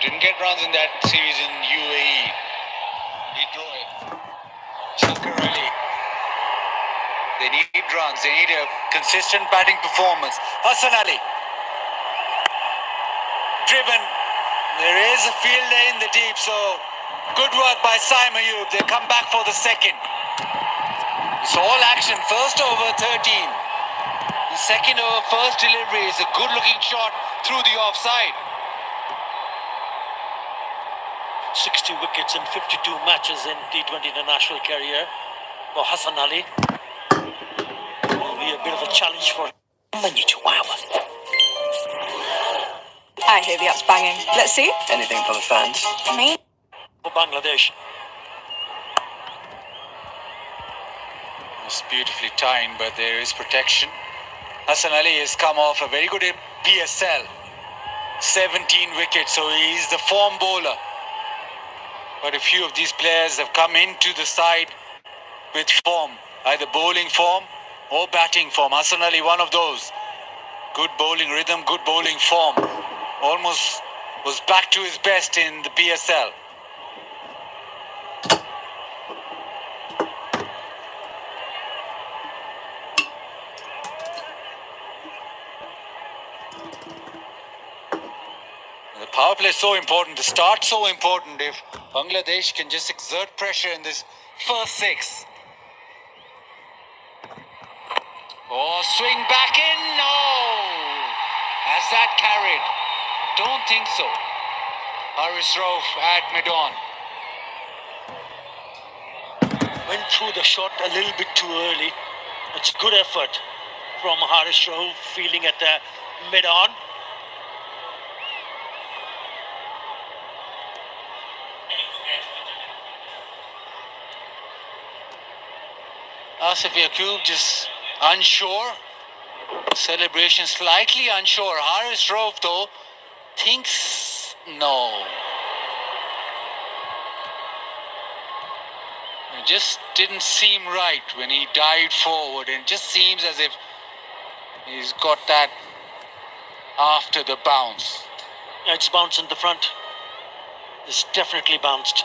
didn't get runs in that series in UAE. He drew it. Shankar Ali. They need runs. They need a consistent batting performance. Hassan Ali. Driven. There is a fielder in the deep, so good work by Saim Ayub. They come back for the second. It's all action. First over 13. The second over first delivery is a good-looking shot through the offside. 60 wickets in 52 matches in T20 international career for Hassan Ali. Will be a bit of a challenge for him. I hear the ups banging. Let's see. Anything for the fans. Me? For Bangladesh. It's beautifully timed, but there is protection. Hassan Ali has come off a very good PSL. 17 wickets, so he's the form bowler. But a few of these players have come into the side with form, either bowling form or batting form. Hassan Ali, one of those. Good bowling rhythm, good bowling form. Almost was back to his best in the PSL. The power play is so important, the start so important. If Bangladesh can just exert pressure in this first six. Oh, swing back in, no! Has that carried? Don't think so. Haris Rauf at mid-on. Went through the shot a little bit too early. It's good effort from Haris Rauf, fielding at the mid-on. Asif Yaqub just unsure. Celebration slightly unsure. Haris Rauf though thinks no. It just didn't seem right when he dived forward, and it just seems as if he's got that after the bounce. Yeah, it's bounced in the front. It's definitely bounced.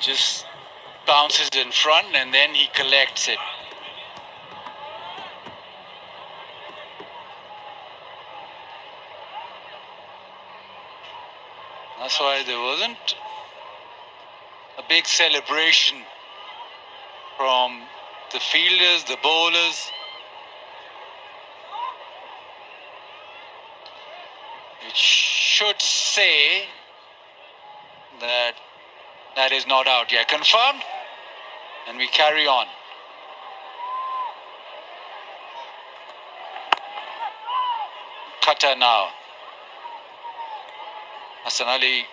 Just bounces in front and then he collects it. That's why there wasn't a big celebration from the fielders, the bowlers. It should say that that is not out yet. Confirmed. And we carry on. Cutter now. Hassan Ali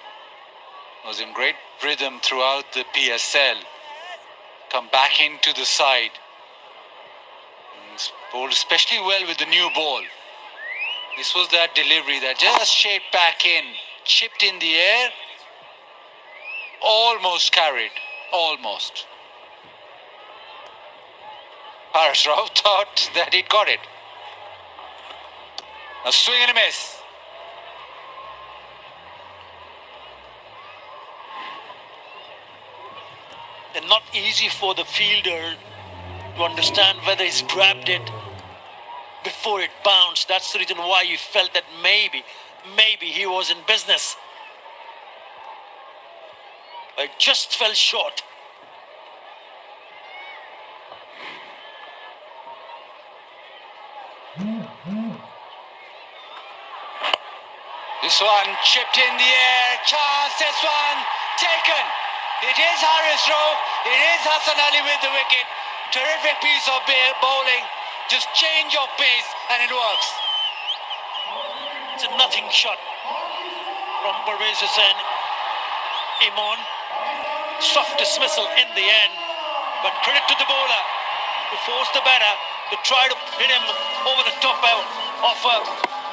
was in great rhythm throughout the PSL. Come back into the side. He's bowled especially well with the new ball. This was that delivery that just shaped back in, chipped in the air. Almost carried. Almost. Haris Rauf thought that he'd got it. A swing and a miss. And not easy for the fielder to understand whether he's grabbed it before it bounced. That's the reason why you felt that maybe he was in business. It just fell short. This one chipped in the air. Chance, this one taken. It is Haris Rauf. It is Hassan Ali with the wicket. Terrific piece of bowling. Just change of pace and it works. It's a nothing shot from Parvez Hussain. Imon. Soft dismissal in the end. But credit to the bowler who forced the batter to try to hit him over the top of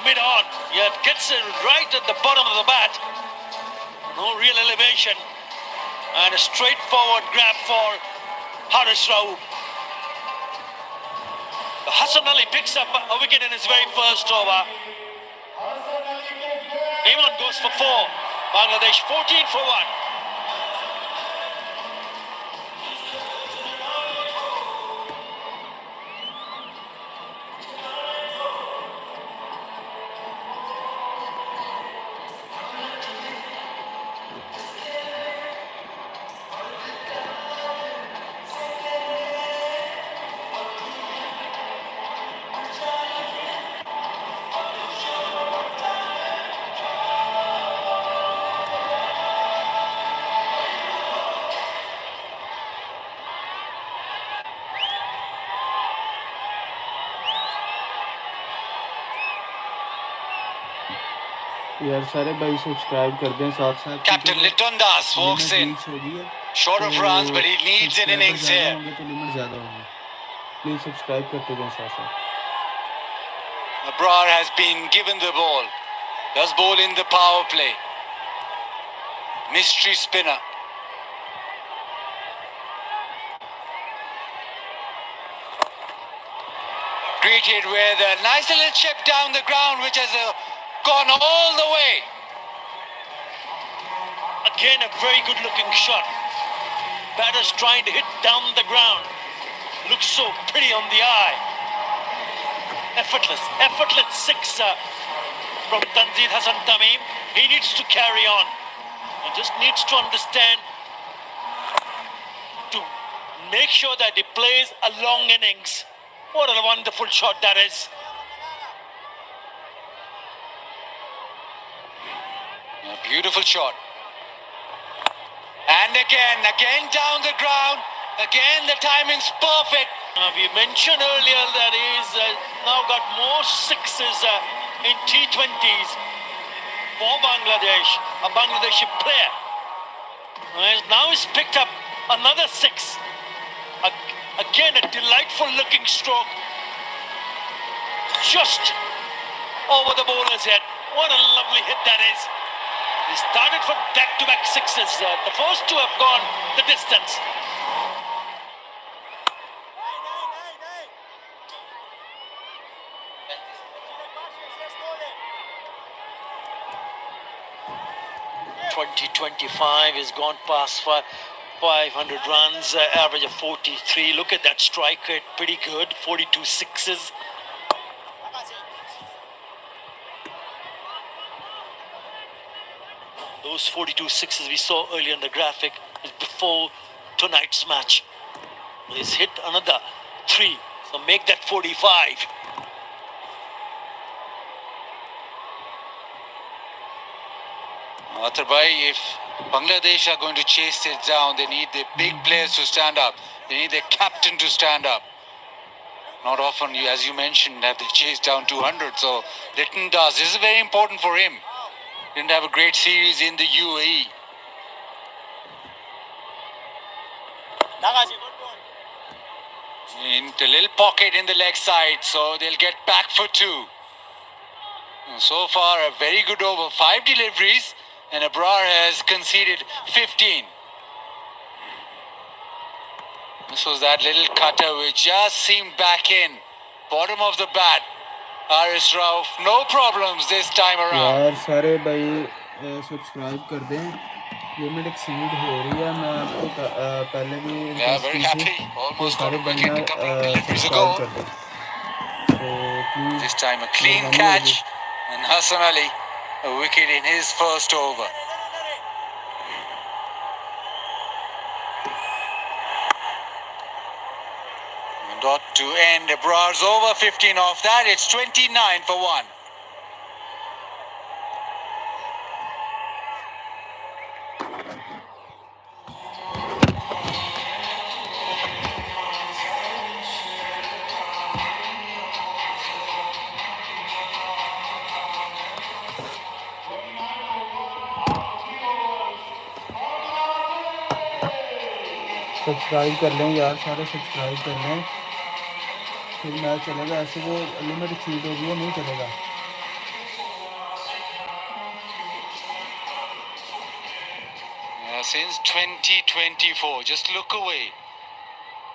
mid-on. Yeah, gets it right at the bottom of the bat. No real elevation. And a straightforward grab for Haris Rauf. Hassan Ali picks up a wicket in his very first over. Iman goes for 4. Bangladesh 14 for 1. यार सारे भाई subscribe कर दें साथ साथ Captain Litton Das walks in. Short of runs, but he needs an innings here. तो limit ज़्यादा होगी. प्लीज़ सब्सक्राइब करते जाएं साथ साथ. Abrar has been given the ball. Does bowl in the power play. Mystery spinner. Created with a nice little chip down the ground, which has gone all the way. Again, a very good looking shot. Batter's trying to hit down the ground. Looks so pretty on the eye. Effortless sixer from Tanzeel Hassan Tamim. He needs to carry on. He just needs to understand to make sure that he plays a long innings. What a wonderful shot that is. A beautiful shot. And again down the ground. Again, the timing's perfect. We mentioned earlier that he's now got more sixes in T20s for Bangladesh, a Bangladeshi player. And now he's picked up another 6. Again, a delightful looking stroke. Just over the bowler's head. What a lovely hit that is. He started for back-to-back sixes. The first 2 have gone the distance. .2025 has gone past 500 runs, average of 43. Look at that strike rate, pretty good. 42 sixes. Those 42 sixes we saw earlier in the graphic is before tonight's match. He's hit another 3, so make that 45. Athar bhai, if Bangladesh are going to chase it down, they need the big players to stand up. They need their captain to stand up. Not often, as you mentioned, have they chased down 200. So Litton does. This is very important for him. Didn't have a great series in the UAE. Into a little pocket in the leg side, so they'll get back for 2. So far, a very good over. 5 deliveries, and Abrar has conceded 15. This was that little cutter which just seemed back in. Bottom of the bat. Haris Rauf, no problems this time around. यार सारे भाई subscribe कर दें. Limit exceed हो रही है. मैं आपको पहले भी Very happy. Almost got a सारे भाई wicket a couple of deliveries subscribe ago. कर दें. तो please This time a clean catch, and Hassan Ali a wicket in his first over. Dot to end. Abrar's over 15 off that. It's 29 for 1. Subscribe कर लें यार, सारे subscribe कर लें, फिर मैच चलेगा। ऐसे वो लिमिट एक्सीड हो गई है, नहीं चलेगा। Since 2024, just look away.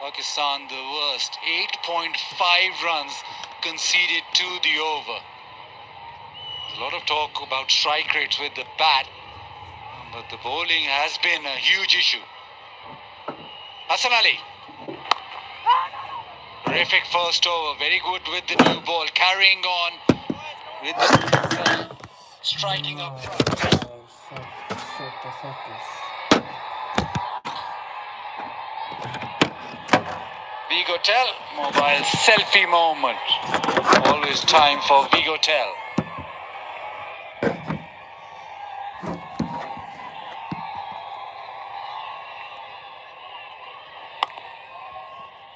Pakistan the worst, 8.5 runs conceded to the over. There's a lot of talk about strike rates with the bat, but the bowling has been a huge issue. Hassan Ali. Terrific first over, very good with the new ball, carrying on with the striking up front. Shut the fuck up. Vigotel, mobile selfie moment. Always time for Vigotel.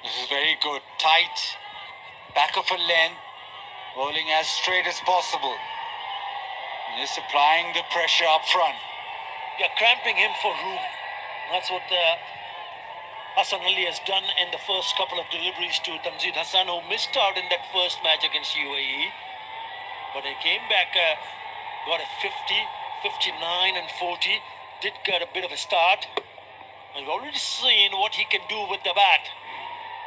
This is very good. Tight, back of a lane, bowling as straight as possible. Just applying the pressure up front. You're cramping him for room. That's what Hassan Ali has done in the first couple of deliveries to Tanzid Hassan, who missed out in that first match against UAE. But he came back, got a 50, 59 and 40. Did get a bit of a start. We've already seen what he can do with the bat.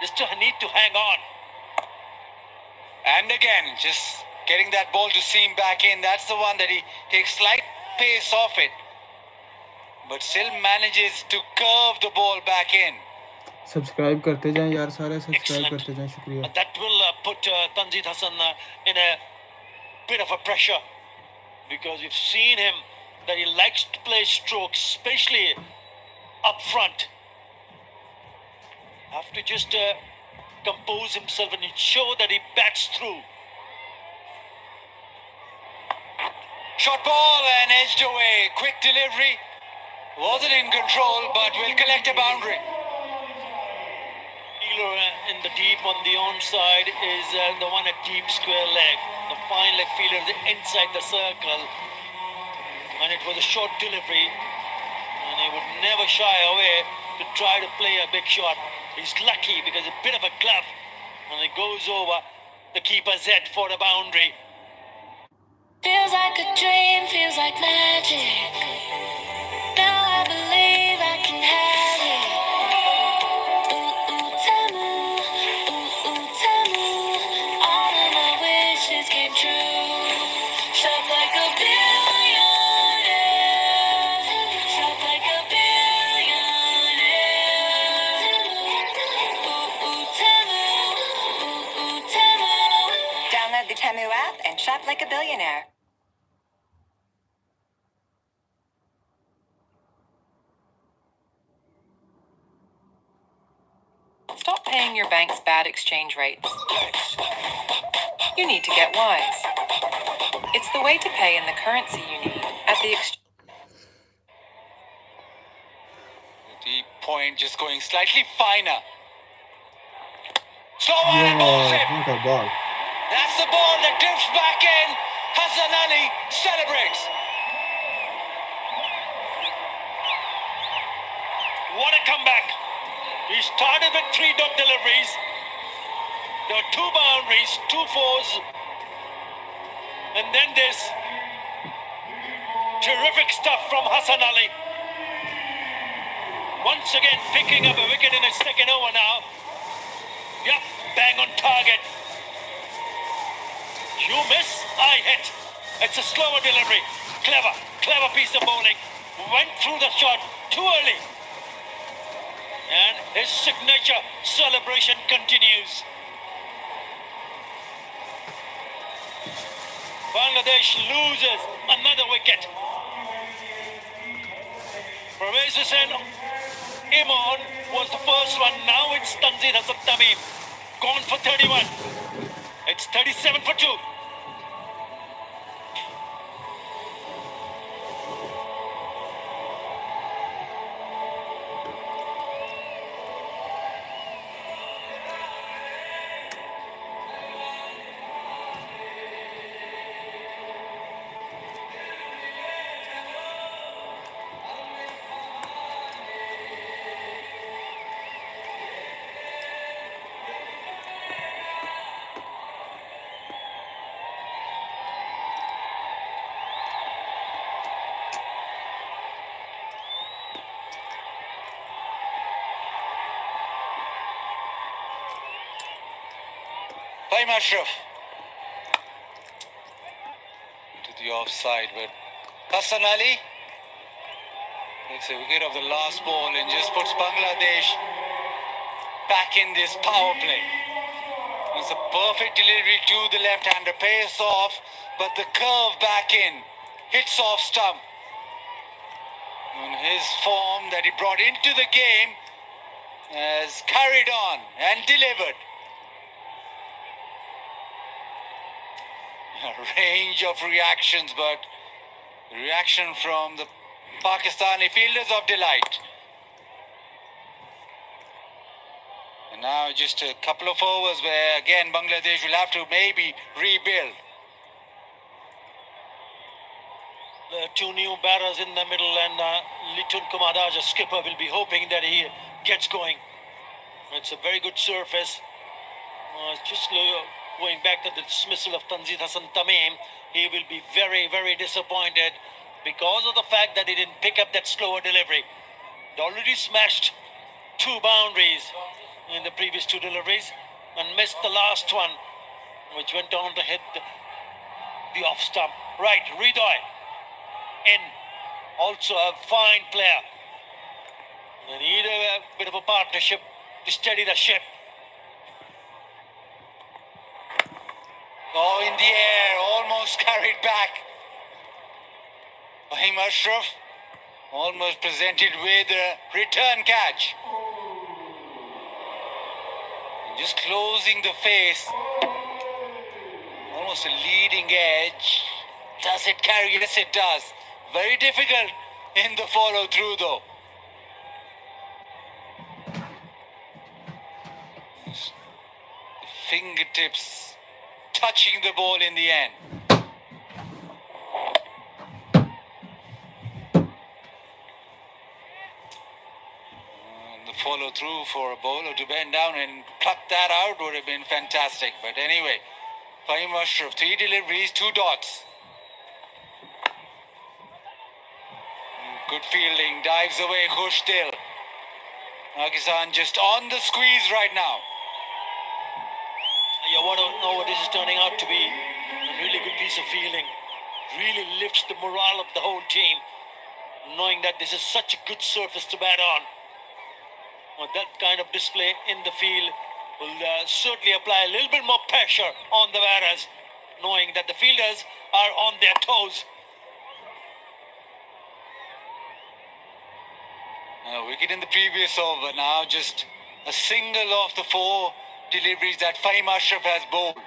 Just need to hang on. And again, just getting that ball to seam back in. That's the one that he takes slight pace off it, but still manages to curve the ball back in. Subscribe करते जाएं यार, सारे subscribe करते जाएं, शुक्रिया। That will put Tanzid Hassan in a bit of a pressure, because we've seen him that he likes to play strokes, especially up front. Have to just compose himself and show that he bats through. Shot ball and edged away. Quick delivery. Wasn't in control, but will collect a boundary. In the deep on the onside is the one at deep square leg. The fine leg fielder is inside the circle, and it was a short delivery, and he would never shy away to try to play a big shot. He's lucky because a bit of a glove, and it goes over the keeper's head for a boundary. Feels like a dream, feels like magic. Now I believe I can have it. All of my wishes came true. Shop like a billionaire. Shop like a billionaire. Temu. Download the Temu app and shop like a billionaire. Stop paying your bank's bad exchange rates. You need to get wise. It's the way to pay in the currency you need at the exchange. The point just going slightly finer. Slow one and balls him. What a ball. That's the ball that drifts back in. Hassan Ali celebrates. What a comeback. He started with 3 dot deliveries. There were 2 boundaries, 2 fours, and then this terrific stuff from Hassan Ali. Once again picking up a wicket in his second over now. Yep, bang on target. You miss, I hit. It's a slower delivery. Clever piece of bowling. Went through the shot too early. And his signature celebration continues. Bangladesh loses another wicket. Pervez Hussain Imran was the first one. Now it's Tanzid Hassan Tamim. Gone for 31. It's 37 for 2. Fahim Ashraf. To the offside, but Hassan Ali takes a wicket of the last ball and just puts Bangladesh back in this power play. It's a perfect delivery to the left-hander, pays off, but the curve back in, hits off stump. And his form that he brought into the game has carried on and delivered. A range of reactions, but reaction from the Pakistani fielders of delight. And now just a couple of overs where again Bangladesh will have to maybe rebuild. The two new batters in the middle, and Litun Kumadaja, skipper, will be hoping that he gets going. It's a very good surface. Just going back to the dismissal of Tanzid Hassan Tamim, he will be very, very disappointed because of the fact that he didn't pick up that slower delivery. He already smashed 2 boundaries in the previous 2 deliveries and missed the last one, which went on to hit the off stump. Right, Ridoy in, also a fine player. They need a bit of a partnership to steady the ship. Oh, in the air, almost carried back. Fahim Ashraf almost presented with a return catch. And just closing the face. Almost a leading edge. Does it carry? Yes, it does. Very difficult in the follow through though. The fingertips touching the ball in the end. And the follow through for a bowler to bend down and pluck that out would have been fantastic. But anyway, Fahim Ashraf, 3 deliveries, 2 dots. Good fielding, dives away, Khush Dil. Pakistan just on the squeeze right now. You want to know what this is turning out to be. A really good piece of fielding. Really lifts the morale of the whole team, knowing that this is such a good surface to bat on. Well, that kind of display in the field will certainly apply a little bit more pressure on the batters, knowing that the fielders are on their toes. A wicket in the previous over, now just a single of the 4 deliveries that Fahim Ashraf has bowled.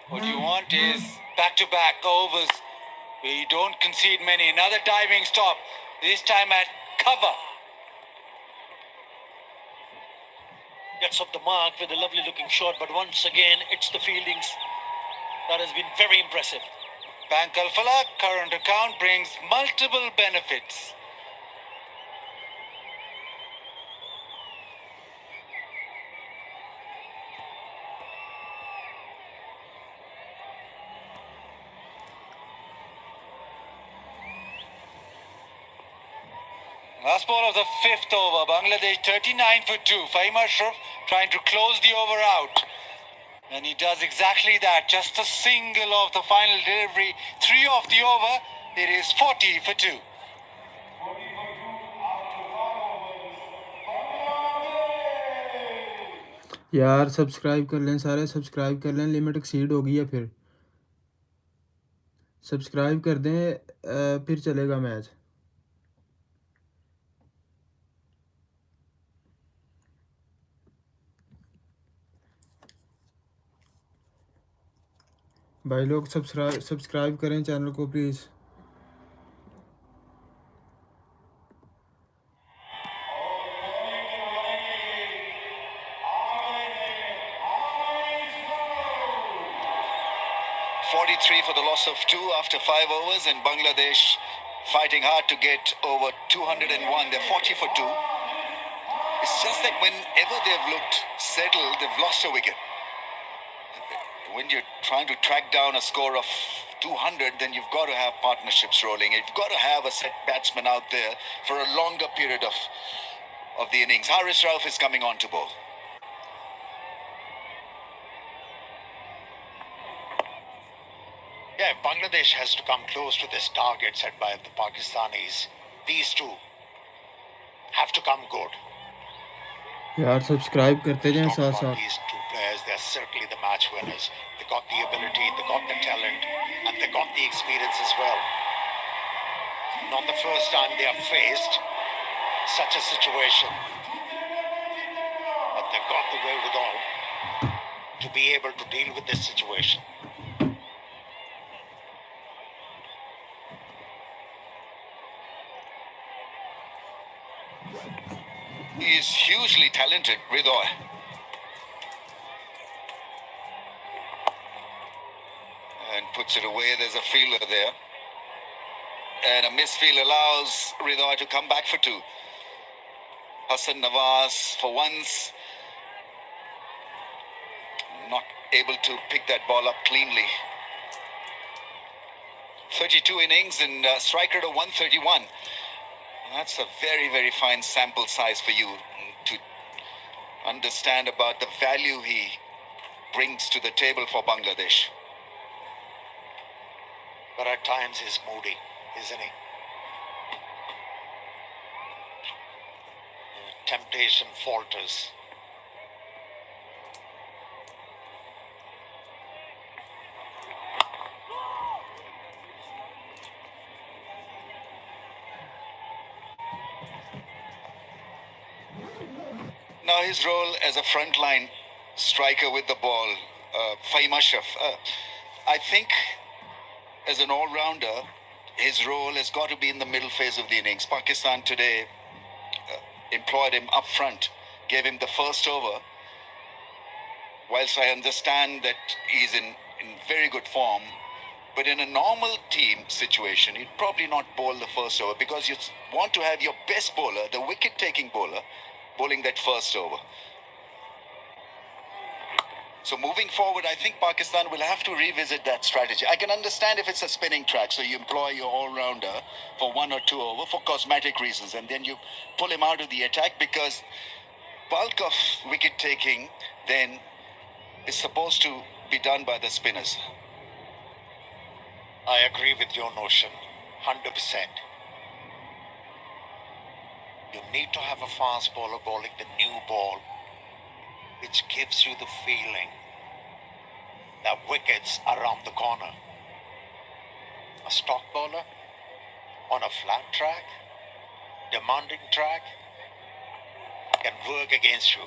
What you want is back-to-back overs where you don't concede many. Another diving stop, this time at cover. Gets up the mark with a lovely looking shot, but once again it's the fieldings that has been very impressive. Bank Al-Falak current account brings multiple benefits. Last ball of the 5th over, Bangladesh 39 for 2. Fahim Ashraf trying to close the over out. And he does exactly that. Just a single of the final delivery. 3 off the over. It is 40 for 2. यार subscribe कर लें, सारे subscribe कर लें, limit exceed हो गई है। फिर सब्सक्राइब कर दें, फिर चलेगा मैच। भाई लोग सब्सक्राइब करें चैनल को please. For the loss of 2 after 5 overs, and Bangladesh fighting hard to get over 201. They're 40 for 2. It's just that whenever they've looked settled, they've lost a wicket. When you're trying to track down a score of 200, then you've got to have partnerships rolling. You've got to have a set batsman out there for a longer period of the innings. Haris Rauf is coming on to bowl. Yeah, Bangladesh has to come close to this target set by the Pakistanis. These two have to come good. यार subscribe करते जाएं Talk साथ about साथ. these two players. They're certainly the match winners. They got the ability, they got the talent, and they got the experience as well. Not the first time they have faced such a situation, but they've got the wherewithal to be able to deal with this situation. He is hugely talented, Ridoy. And puts it away. There's a fielder there. And a misfield allows Ridoy to come back for two. Hassan Nawaz, for once, not able to pick that ball up cleanly. 32 innings and strike rate of 131. That's a very, very fine sample size for you to understand about the value he brings to the table for Bangladesh. But at times he's moody, isn't he? Temptation falters. Now his role as a frontline striker with the ball, Fahim Ashraf. I think as an all-rounder, his role has got to be in the middle phase of the innings. Pakistan today employed him up front, gave him the first over. Whilst I understand that he's in very good form, but in a normal team situation, he'd probably not bowl the first over because you want to have your best bowler, the wicket-taking bowler, bowling that first over. So moving forward, I think Pakistan will have to revisit that strategy. I can understand if it's a spinning track, so you employ your all-rounder for one or two over for cosmetic reasons, and then you pull him out of the attack because bulk of wicket-taking then is supposed to be done by the spinners. I agree with your notion, 100%. You need to have a fast bowler bowling the new ball, which gives you the feeling that wickets are around the corner. A stock bowler on a flat track, demanding track, can work against you.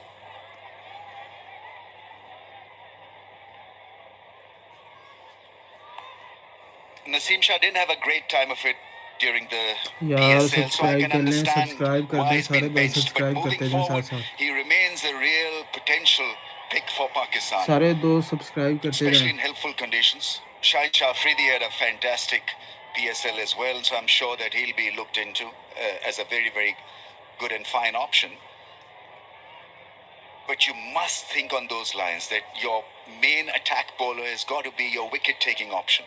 Naseem Shah didn't have a great time of it during the यार PSL, so I subscribe can कर लें, understand subscribe कर why दें he's सारे been भाई, benched. But subscribe moving करते जाएं forward, साथ साथ. he remains a real potential pick for Pakistan, सारे दोस्त सब्सक्राइब करते especially जाएं. in helpful conditions. Shahid Shah Afridi had a fantastic PSL as well, so I'm sure that he'll be looked into as a very, very good and fine option. But you must think on those lines that your main attack bowler has got to be your wicket-taking option.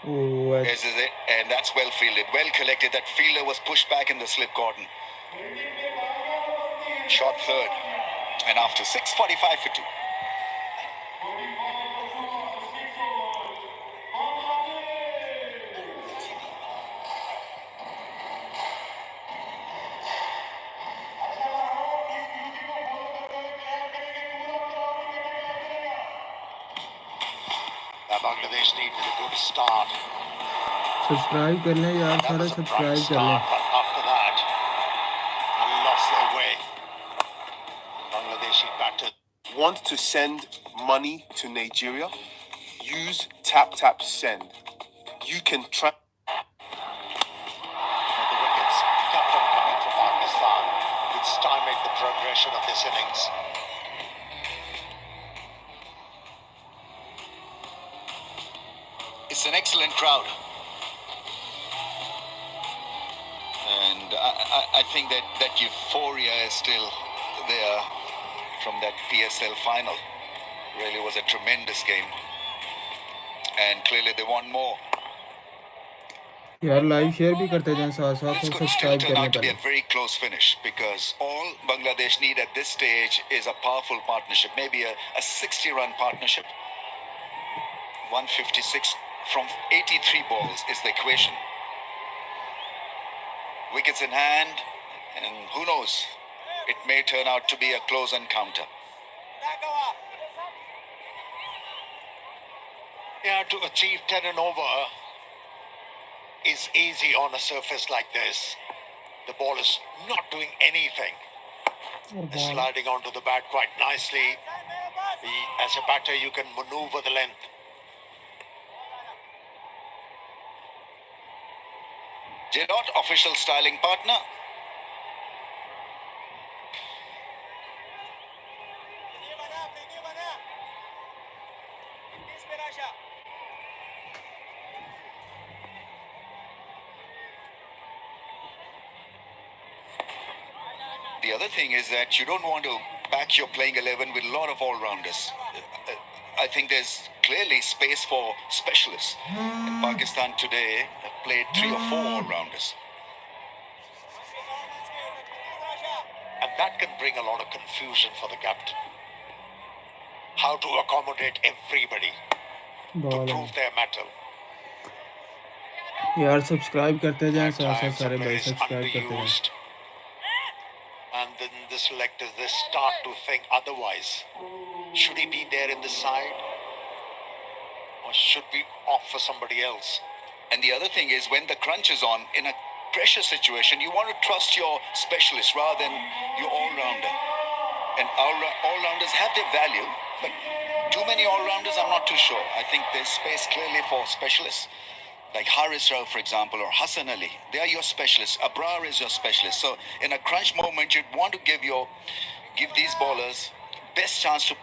Oh, This is it, and that's well fielded, well collected. That fielder was pushed back in the slip cordon. Shot third, and after 6:45 for two. Bangladesh needed a good start. Subscribe कर लें यार, That सारे was a bright subscribe कर लें. start, but after that, lost their way. Bangladeshi batters. Want to send money to Nigeria? Use Tap Send. You can try. The wickets kept on coming for Pakistan, which stymied the progression of this innings. It's an excellent crowd. And I think that euphoria is still there from that PSL final. Really was a tremendous game. And clearly they want more. यार live share भी करते जाएं साथ साथ This और could still subscribe turn कर लें out to be पहले. a very close finish because all Bangladesh need at this stage is a powerful partnership, maybe a 60-run partnership. 156 from 83 balls is the equation. Wickets in hand, and who knows, it may turn out to be a close encounter. Yeah, to achieve 10 and over is easy on a surface like this. The ball is not doing anything. It's sliding onto the bat quite nicely. As a batter, you can maneuver the length. Not official styling partner. The other thing is that you don't want to back your playing 11 with a lot of all-rounders. I think there's clearly space for specialists. In Pakistan today, have played 3 or 4 all-rounders. And that can bring a lot of confusion for the captain. How to accommodate everybody to prove their mettle. यार subscribe करते जाएं At साथ साथ times, a सारे player भाई is subscribe करते जाएं. underused. And then the selectors, they start to think otherwise. Should he be there in the side? Or should we opt for somebody else? And the other thing is, when the crunch is on, in a pressure situation, you want to trust your specialist rather than your all-rounder. And all-rounders have their value, but too many all-rounders, I'm not too sure. I think there's space clearly for specialists. Like Haris Rao, for example, or Hassan Ali. They are your specialists. Abrar is your specialist. So in a crunch moment, you'd want to give these bowlers best chance to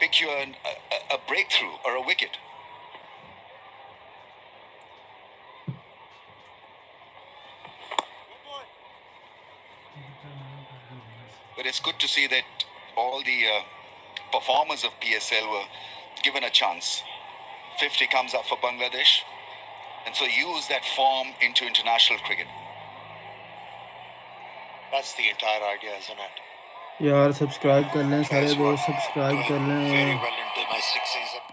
pick you a breakthrough or a wicket. But it's good to see that all the performers of PSL were given a chance. 50 comes up for Bangladesh, and so use that form into international cricket. That's the entire idea, isn't it? यार subscribe कर लें सारे Players were दोस्त subscribe कर doing लें. very well in domestic season.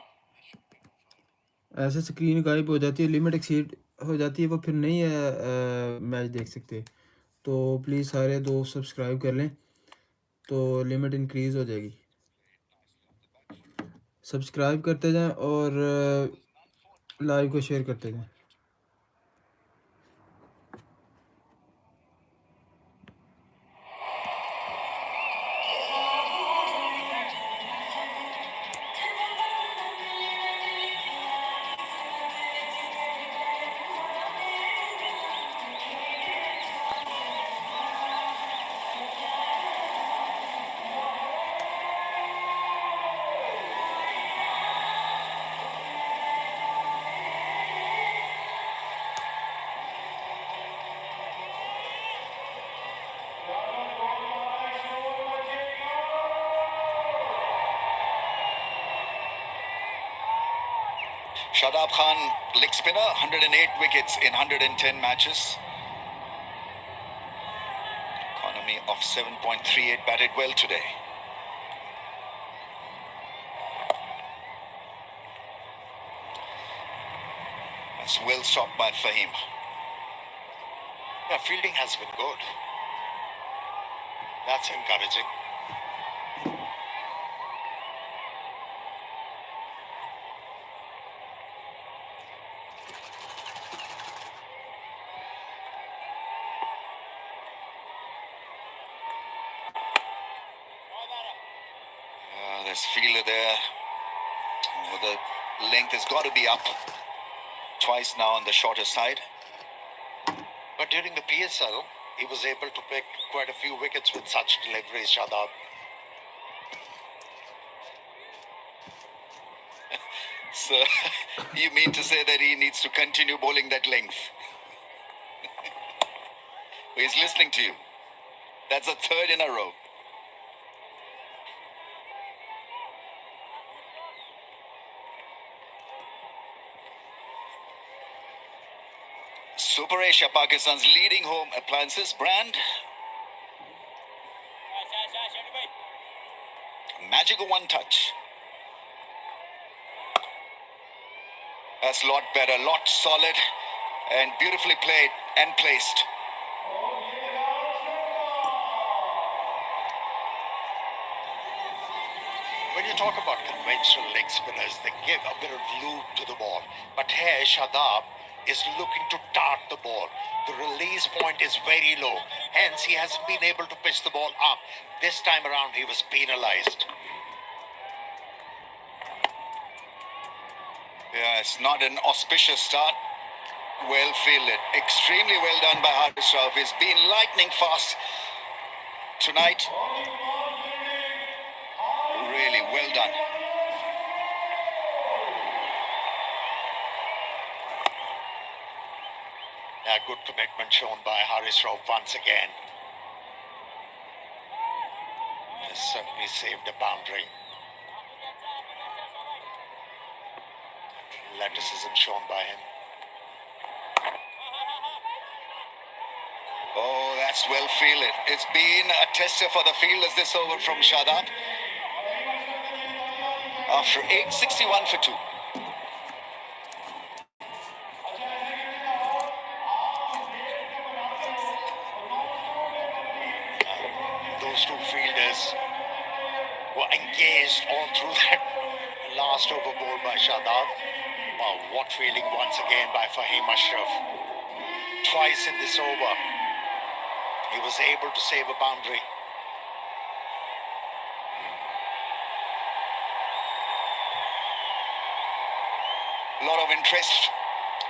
ऐसे screen गायब हो जाती है, लिमिट एक्सीड हो जाती है, वो फिर नहीं मैच देख सकते. तो प्लीज़ सारे दोस्त सब्सक्राइब कर लें तो लिमिट इंक्रीज़ हो जाएगी. सब्सक्राइब करते जाएं और लाइव को शेयर करते जाएं. Shadab Khan, leg spinner, 108 wickets in 110 matches. Economy of 7.38, batted well today. That's well stopped by Fahim. Yeah, fielding has been good. That's encouraging. There's fielder there. Oh, the length has got to be up. Twice now on the shorter side. But during the PSL, he was able to pick quite a few wickets with such deliveries, Shadab. So, you mean to say that he needs to continue bowling that length? He's listening to you. That's a third in a row. Super Asia, Pakistan's leading home appliances brand. Magic of one touch. That's a lot better, lot solid, and beautifully played and placed. When you talk about conventional leg spinners, they give a bit of loop to the ball. But here, Shadab is looking to dart the ball. The release point is very low. Hence, he hasn't been able to pitch the ball up. This time around, he was penalized. Yeah, it's not an auspicious start. Well fielded. Extremely well done by Harish Rauf. He's been lightning fast tonight. Really well done. A good commitment shown by Harish Rauf once again. He has certainly saved a boundary. Athleticism shown by him. Oh, that's well fielded. It's been a tester for the fielders this over from Shadab. After 8, 61 for 2. Those two fielders were engaged all through that last over ball by Shadab. Wow, what fielding once again by Fahim Ashraf. Twice in this over, he was able to save a boundary. A lot of interest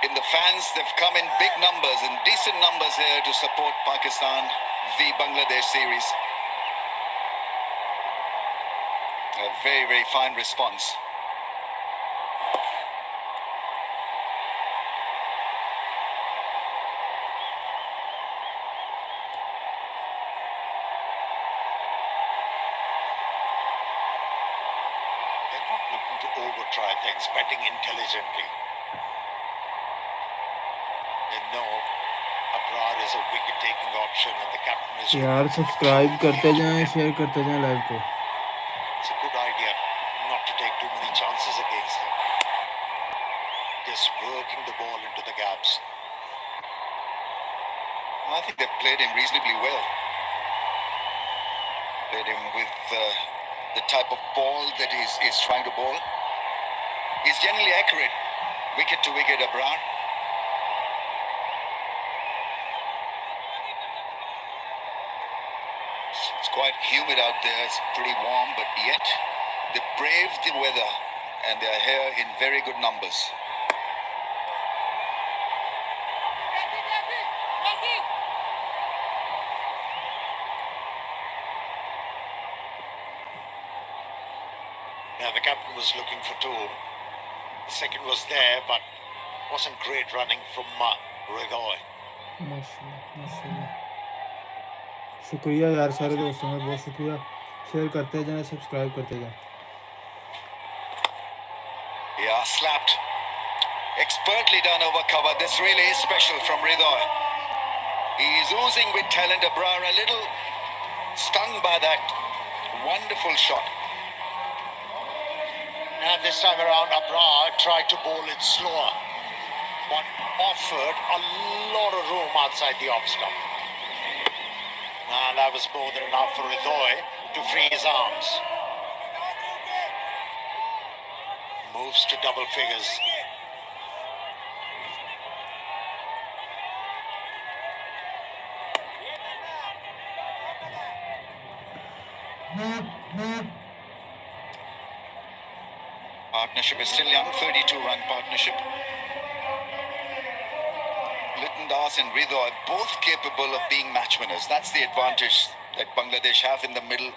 in the fans. They've come in big numbers and decent numbers here to support Pakistan v Bangladesh series. A very, very fine response. They're not looking to over-try things, betting intelligently. They know Abrar is a wicket-taking option and the captain is... यार subscribe करते जाएं, share करते जाएं live को. It's a good idea not to take too many chances against them. Just working the ball into the gaps. I think they've played him reasonably well. Played him with the type of ball that he's trying to bowl. He's generally accurate. Wicket to wicket, Abrar. It's quite humid out there. It's pretty warm, but yet they brave the weather and they are here in very good numbers. Now the captain was looking for two. The second was there, but wasn't great running from Ridoy. माशाल्लाह माशाल्लाह. शुक्रिया यार सारे दोस्तों का बहुत शुक्रिया. Share करते जाएं, सब्सक्राइब करते जाएं. Yeah, slapped. Expertly done over cover. This really is special from Ridoy. He is oozing with talent. Abrar a little stung by that wonderful shot. And this time around, Abrar tried to bowl it slower, but offered a lot of room outside the off stump. And that was more than enough for Ridoy to free his arms. Moves to double figures. Partnership is still young, 32-run partnership. Litton Das and Ridoy both capable of being match winners. That's the advantage that Bangladesh have in the middle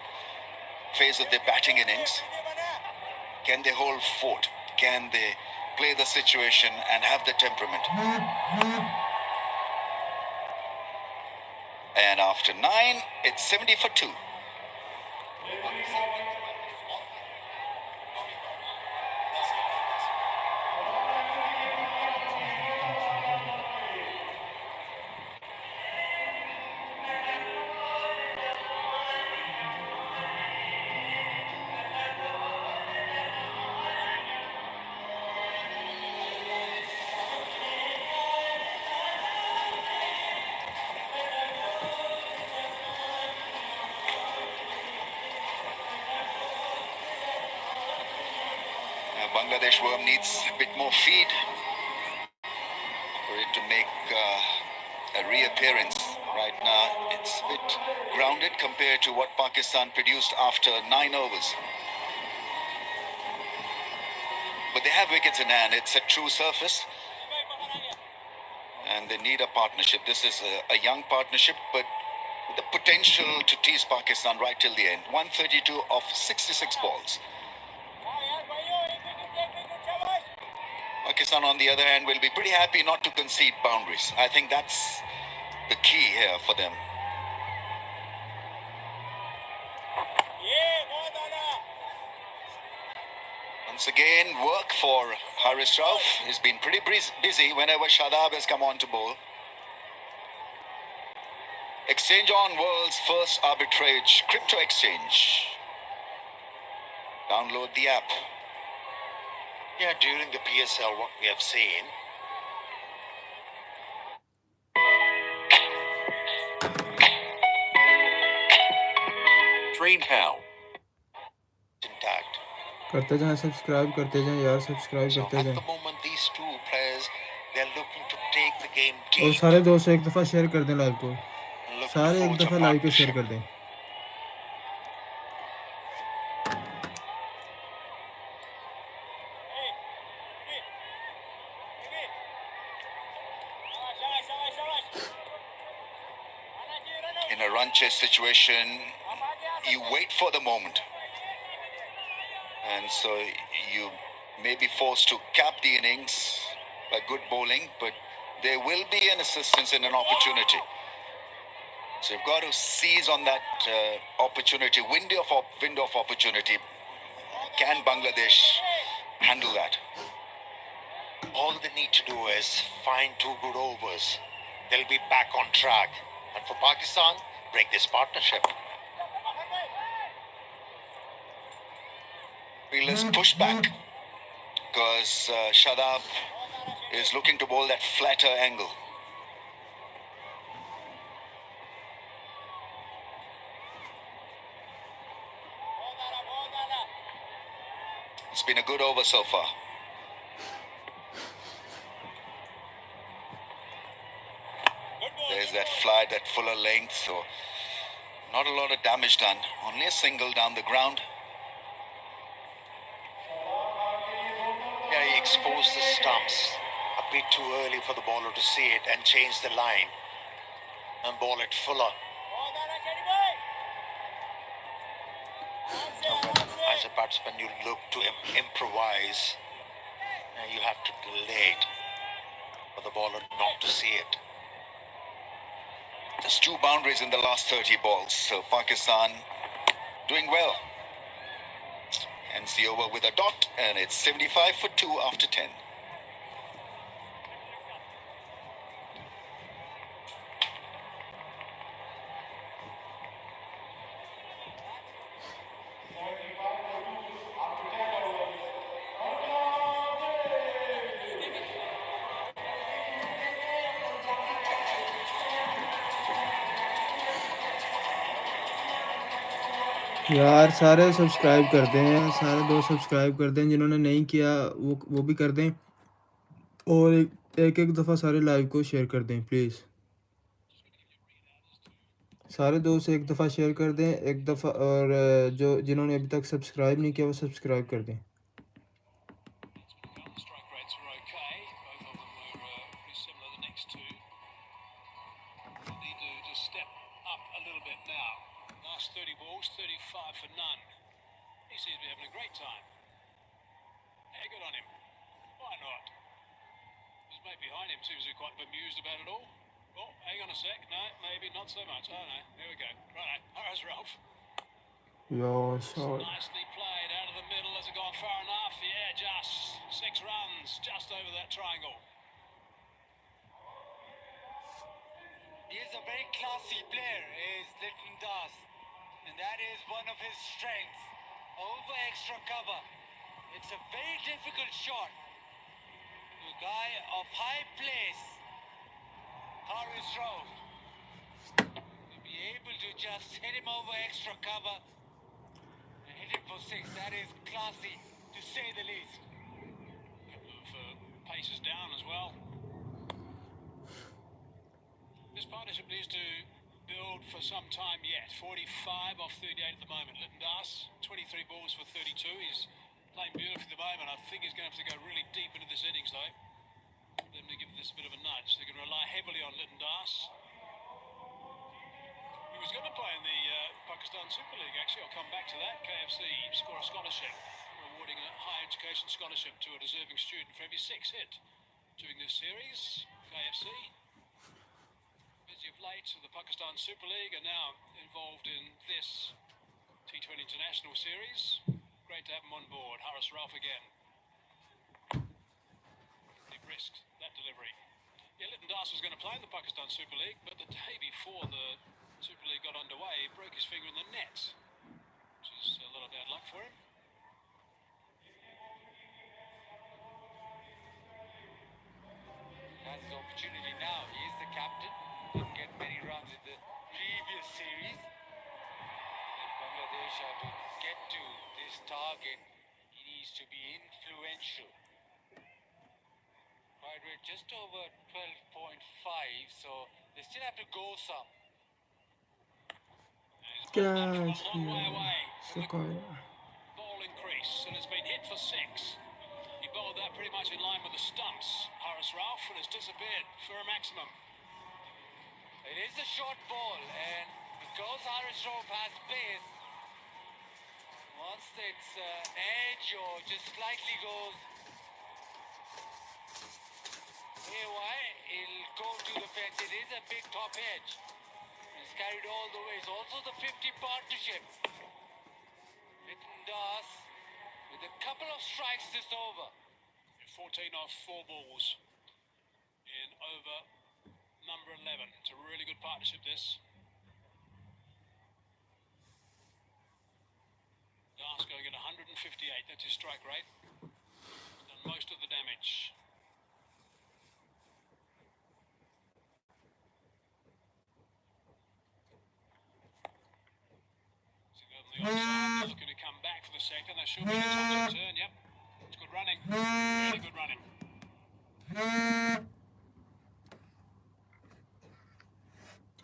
phase of their batting innings. Can they hold fort? Can they play the situation and have the temperament? And after 9, it's 70 for 2. Bangladesh worm needs a bit more feed for it to make a reappearance. Right now, it's a bit grounded compared to what Pakistan produced after 9 overs. But they have wickets in hand. It's a true surface. And they need a partnership. This is a young partnership, but with the potential to tease Pakistan right till the end. 132 of 66 balls. Pakistan, on the other hand, will be pretty happy not to concede boundaries. I think that's the key here for them. Once again, work for Haris Rauf. He's been pretty busy whenever Shadab has come on to bowl. Exchange on world's first arbitrage crypto exchange. Download the app. Yeah, during the PSL, what we have seen, Train Pal intact. करते जाएं subscribe करते जाएं यार subscribe So करते at जाएं the moment, these two players, they're looking to take the game और deep. सारे दोस्त एक दफ़ा शेयर कर दें लाइव को And looking सारे to एक forge a दफ़ा लाइव को शेयर partnership. कर दें In a run chase situation, you wait for the moment. And so you may be forced to cap the innings by good bowling, but there will be an assistance and an opportunity. So you've got to seize on that opportunity, window of opportunity. Can Bangladesh handle that? All they need to do is find 2 good overs. They'll be back on track. And for Pakistan, break this partnership. Let's push back because Shadab is looking to bowl that flatter angle. It's been a good over so far. There's that fly, that fuller length, so not a lot of damage done. Only a single down the ground. Yeah, he exposed the stumps a bit too early for the bowler to see it and change the line and bowl it fuller. As a batsman, you look to improvise, and you have to delay it for the bowler not to see it. Just 2 boundaries in the last 30 balls. So Pakistan doing well. Ends the over with a dot, and it's 75 for 2 after 10. यार सारे subscribe कर दें सारे दोस्त subscribe कर दें जिन्होंने नहीं किया वो भी कर दें और एक दफ़ा सारे लाइव को शेयर कर दें प्लीज़ सारे दोस्त एक दफ़ा शेयर कर दें एक दफ़ा और जो जिन्होंने अभी तक सब्सक्राइब नहीं किया वो सब्सक्राइब कर दें Strike rates were okay. Both of them were pretty similar, the next two. They need to just step up a little bit now. Last 30 balls, 35 for none. He seems to be having a great time. Yeah, good on him. Why not? His mate behind him seems to be quite bemused about it all. Oh, hang on a sec. No, maybe not so much. Oh, no. Here we go. Right, there's Ralph. Yo shot Nicely played out of the middle. Has it gone far enough? Yeah, just 6 runs, just over that triangle. He is a very classy player, is Litton Das, and that is one of his strengths. Over extra cover. It's a very difficult shot. To a guy of high place, Haris Rauf, to be able to just hit him over extra cover and hit him for 6. That is classy, to say the least. partnership needs to build for some time yet. 45 off 38 at the moment. Litton Das, 23 balls for 32. He's playing beautifully at the moment. I think he's going to have to go really deep into this innings, though. Them to give this a bit of a nudge. They can rely heavily on Litton Das. He was going to play in the Pakistan Super League, actually. I'll come back to that. KFC score a scholarship, awarding a higher education scholarship to a deserving student for every 6 hit during this series. KFC, busy of late, the Pakistan Super League are now involved in this T20 International Series. Great to have him on board. Haris Rauf again. He risked that delivery. Yeah, Litton Das was going to play in the Pakistan Super League, but the day before the Super League got underway, he broke his finger in the net, which is a lot of bad luck for him. He has his opportunity now. He is the captain. Didn't get many runs in the previous series. If Bangladesh are to get to this target, he needs to be influential. Right, we're just over 12.5, so they still have to go some. Catch Long way here. away from the Sukar. ball increase, and it's been hit for 6. He bowled that pretty much in line with the stumps, Haris Rauf, and has disappeared for a maximum. It is a short ball, and because Haris Rauf has pace, once it's edge or just slightly goes haywire, it'll go to the fence. It is a big top edge. It's carried all the way. It's also the 50 partnership. Litton Das with a couple of strikes this over. 14 off 4 balls in over number 11. It's a really good partnership, this. Das going at 158. That's his strike rate. He's done most of the damage. On the offside, looking to come back for the second. That should be a top turn. Yep, it's good running. Really good running.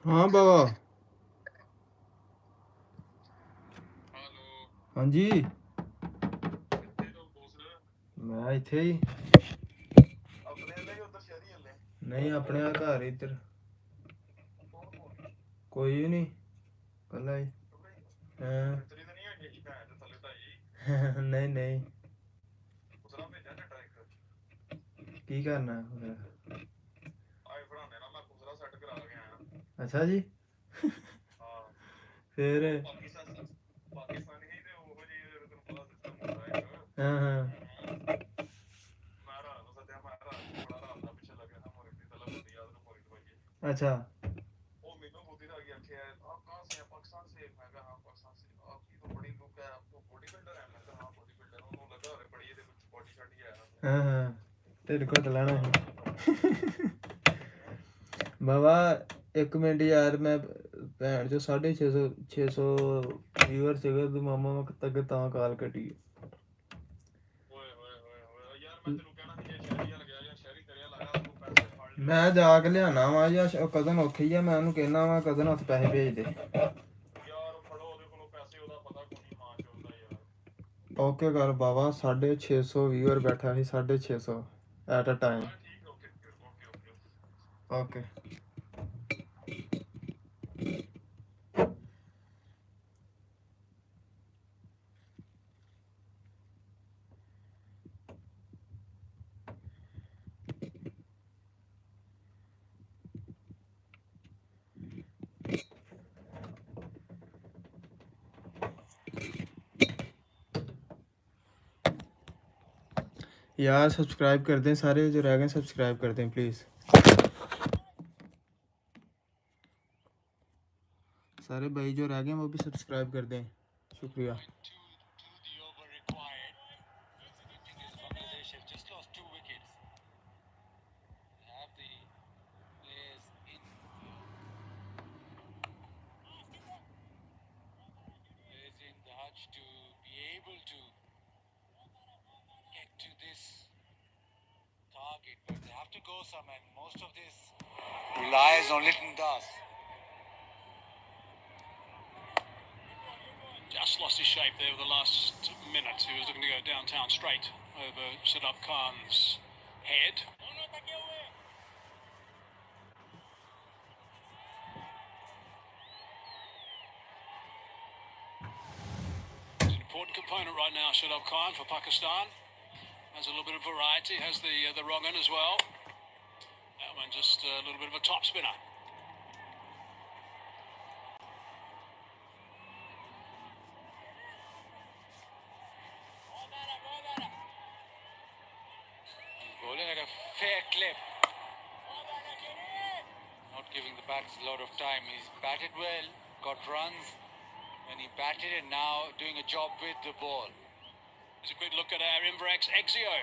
हाँ बाबा हाँ जी मैं इत्थे ही नहीं अपने घर इधर कोई भी नहीं कल्ला ही हाँ नहीं नहीं की करना है अच्छा जी फिर हाँ हाँ अच्छा हाँ हाँ तेरे को तो लाना है बाबा एक मिनट यार मैं भैन जो 650 व्यूअर ਸੀਗੇ ਤੂੰ ਮਾਮਾ ਮੈਂ ਤੱਕ ਤਾਂ ਕਾਲ ਕੱਟੀ ਮੈਂ ਜਾ ਕੇ ਲਿਆਣਾ ਵਾ ਜਾਂ ਕਜ਼ਨ ਉੱਥੇ ਹੀ ਆ ਮੈਂ ਉਹਨੂੰ ਕਹਿਣਾ ਵਾ ਕਜ਼ਨ ਹੱਥ ਪੈਸੇ ਭੇਜ ਦੇ ਓਕੇ ਕਰ ਬਾਬਾ 650 व्यूअर बैठा ਸੀ 650 ਐਟ ਅ ਟਾਈਮ ਓਕੇ यार सब्सक्राइब कर दें सारे जो रह गए सब्सक्राइब कर दें प्लीज़ सारे भाई जो रह गए वो भी सब्सक्राइब कर दें शुक्रिया Bangladesh have just lost 2 wickets. They have the players in the hutch to be able to get to this target, but they have to go some, and most of this relies on Litton Das. Just lost his shape there with the last minute. He was looking to go downtown straight over Siddharth Khan's head. He's an important component right now, Siddharth Khan, for Pakistan. Has a little bit of variety, has the wrong end as well. That one just a little bit of a top spinner. Bowling at a fair clip. Not giving the bats a lot of time. He's batted well, got runs when he batted, and now doing a job with the ball. Here's a quick look at our Inverax Exio.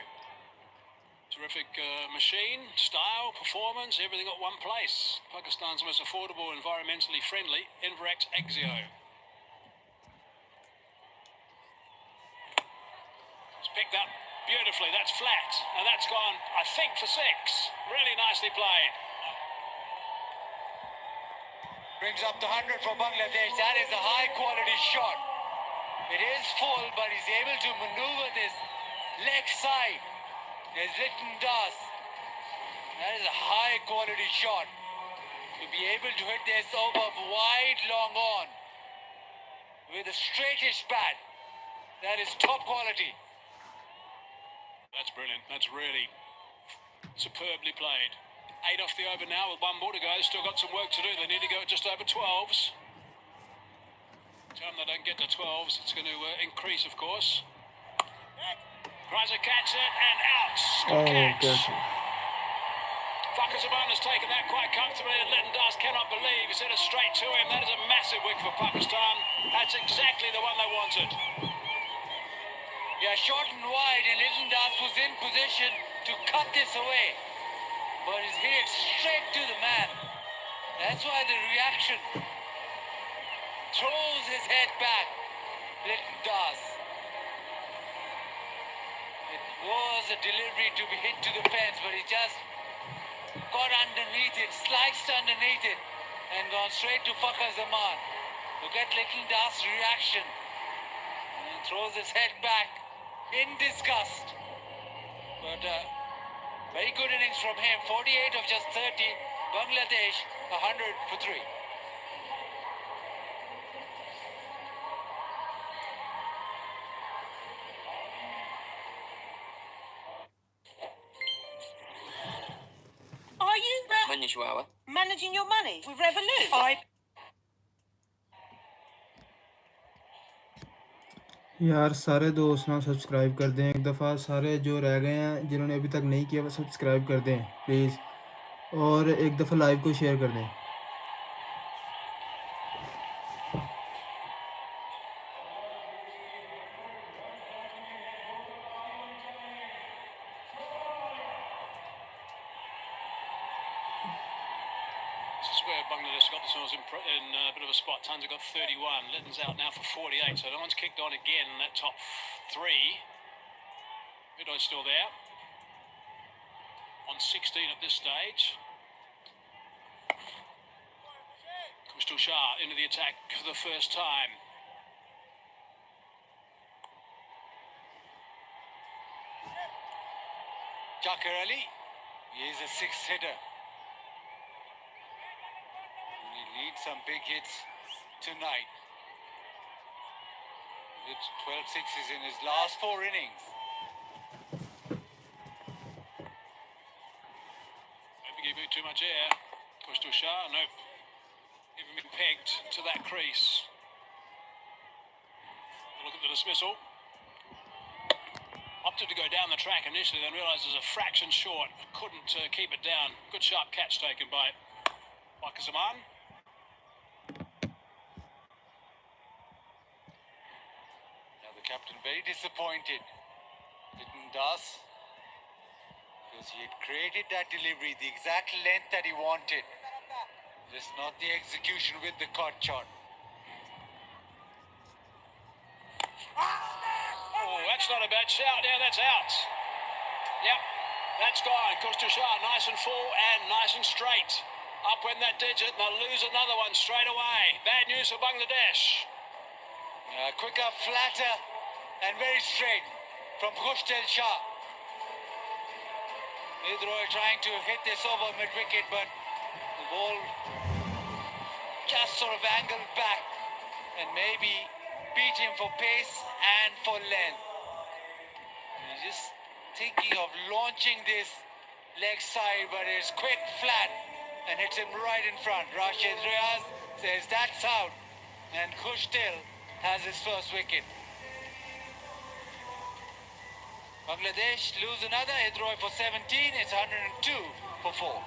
Terrific machine, style, performance, everything at one place. Pakistan's most affordable, environmentally friendly Inverax Exio. It's picked up beautifully, that's flat, and that's gone, I think, for 6. Really nicely played. Brings up the 100 for Bangladesh. That is a high quality shot. It is full, but he's able to maneuver this leg side. There's Litton Das. That is a high quality shot. To be able to hit this over wide long on with a straightish bat. That is top quality. That's brilliant. That's really superbly played. 8 off the over now with 1 more to go. Still got some work to do. They need to go at just over 12s. Time they don't get to 12s, it's going to increase, of course. Kreiser catch it and out. Good catch. Fakhr Zaman has taken that quite comfortably, and Litton Das cannot believe he's hit it straight to him. That is a massive wicket for Pakistan. That's exactly the one they wanted. Yeah, short and wide, and Litton Das was in position to cut this away. But he's hit it straight to the man. That's why the reaction. Throws his head back. Litton Das. It was a delivery to be hit to the fence, but he just got underneath it, sliced underneath it, and gone straight to Fakhr Zaman. Look at Litton Das' reaction. And throws his head back in disgust. But very good innings from him. 48 of just 30. Bangladesh 100 for 3. Are you managing your money with Revolut? यार सारे दोस्त ना subscribe कर दें एक दफ़ा सारे जो रह गए हैं जिन्होंने अभी तक नहीं किया वो सब्सक्राइब कर दें प्लीज़ और एक दफ़ा लाइव को शेयर कर दें This is where Bangladesh got themselves in a bit of a spot. Tons have got 31. Litton's out now for 48, so no one's kicked on again in that top 3. Udo's still there. On 16 at this stage. Kustal Shah into the attack for the first time. Jakar Ali, he is a 6th hitter. He needs some big hits tonight. It's 12 sixes in his last 4 innings. Don't give me too much air. Kustal Shah, nope. Even been pegged to that crease. Look at the dismissal. Opted to go down the track initially, then realised it was a fraction short. Couldn't keep it down. Good sharp catch taken by Fakhr Zaman. Now the captain very disappointed. Litton Das, because he had created that delivery, the exact length that he wanted. Just not the execution with the cut shot. Oh, that's not a bad shout. Yeah, that's out. Yep. That's gone. Kustusha, nice and full and nice and straight. Up went that digit, and they'll lose another one straight away. Bad news for Bangladesh. Quicker, flatter, and very straight from Khustel Shah. Hidroy trying to hit this over mid-wicket, but the ball just sort of angled back and maybe beat him for pace and for length. He's just thinking of launching this leg side, but it's quick, flat, and hits him right in front. Rashid Riaz says that's out, and Khustel has his first wicket. Bangladesh lose another. Hidroy for 17. It's 102 for 4.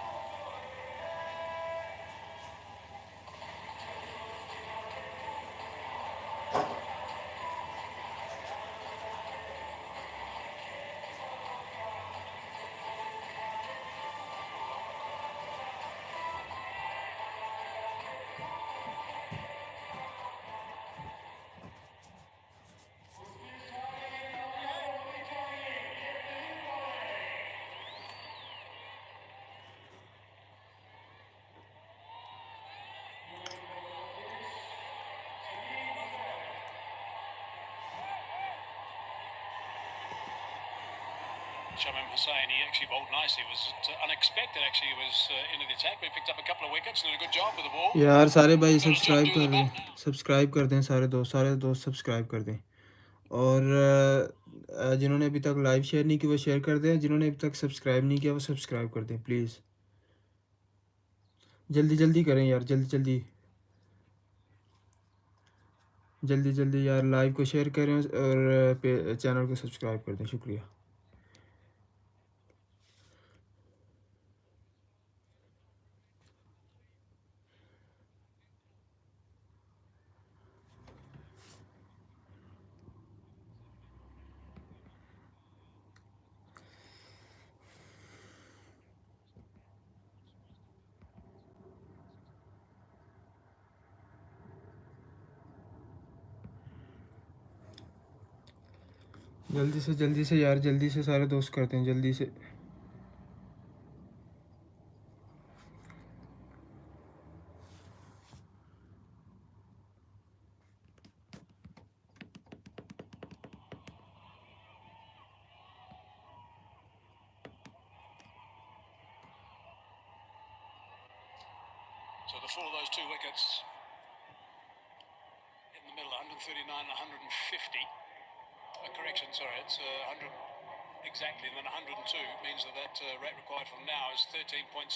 Shamim Hussain, he actually bowled nicely. It was unexpected, actually. He was into the attack, but he picked up a couple of wickets and did a good job with the ball. यार सारे भाई subscribe कर दें सारे दोस्त subscribe कर दें और जिन्होंने अभी तक लाइव शेयर नहीं किया वो शेयर कर दें, जिन्होंने अभी तक सब्सक्राइब नहीं किया वो सब्सक्राइब कर दें प्लीज़। जल्दी जल्दी करें यार, जल्दी जल्दी यार, लाइव को शेयर करें और चैनल को सब्सक्राइब कर दें। शुक्रिया। जल्दी से यार, जल्दी से सारे दोस्त करते हैं जल्दी से। So the fall of those two wickets in the middle, 139 and 150. Correction, sorry, it's 100 exactly, and then 102 means that rate required from now is 13.71.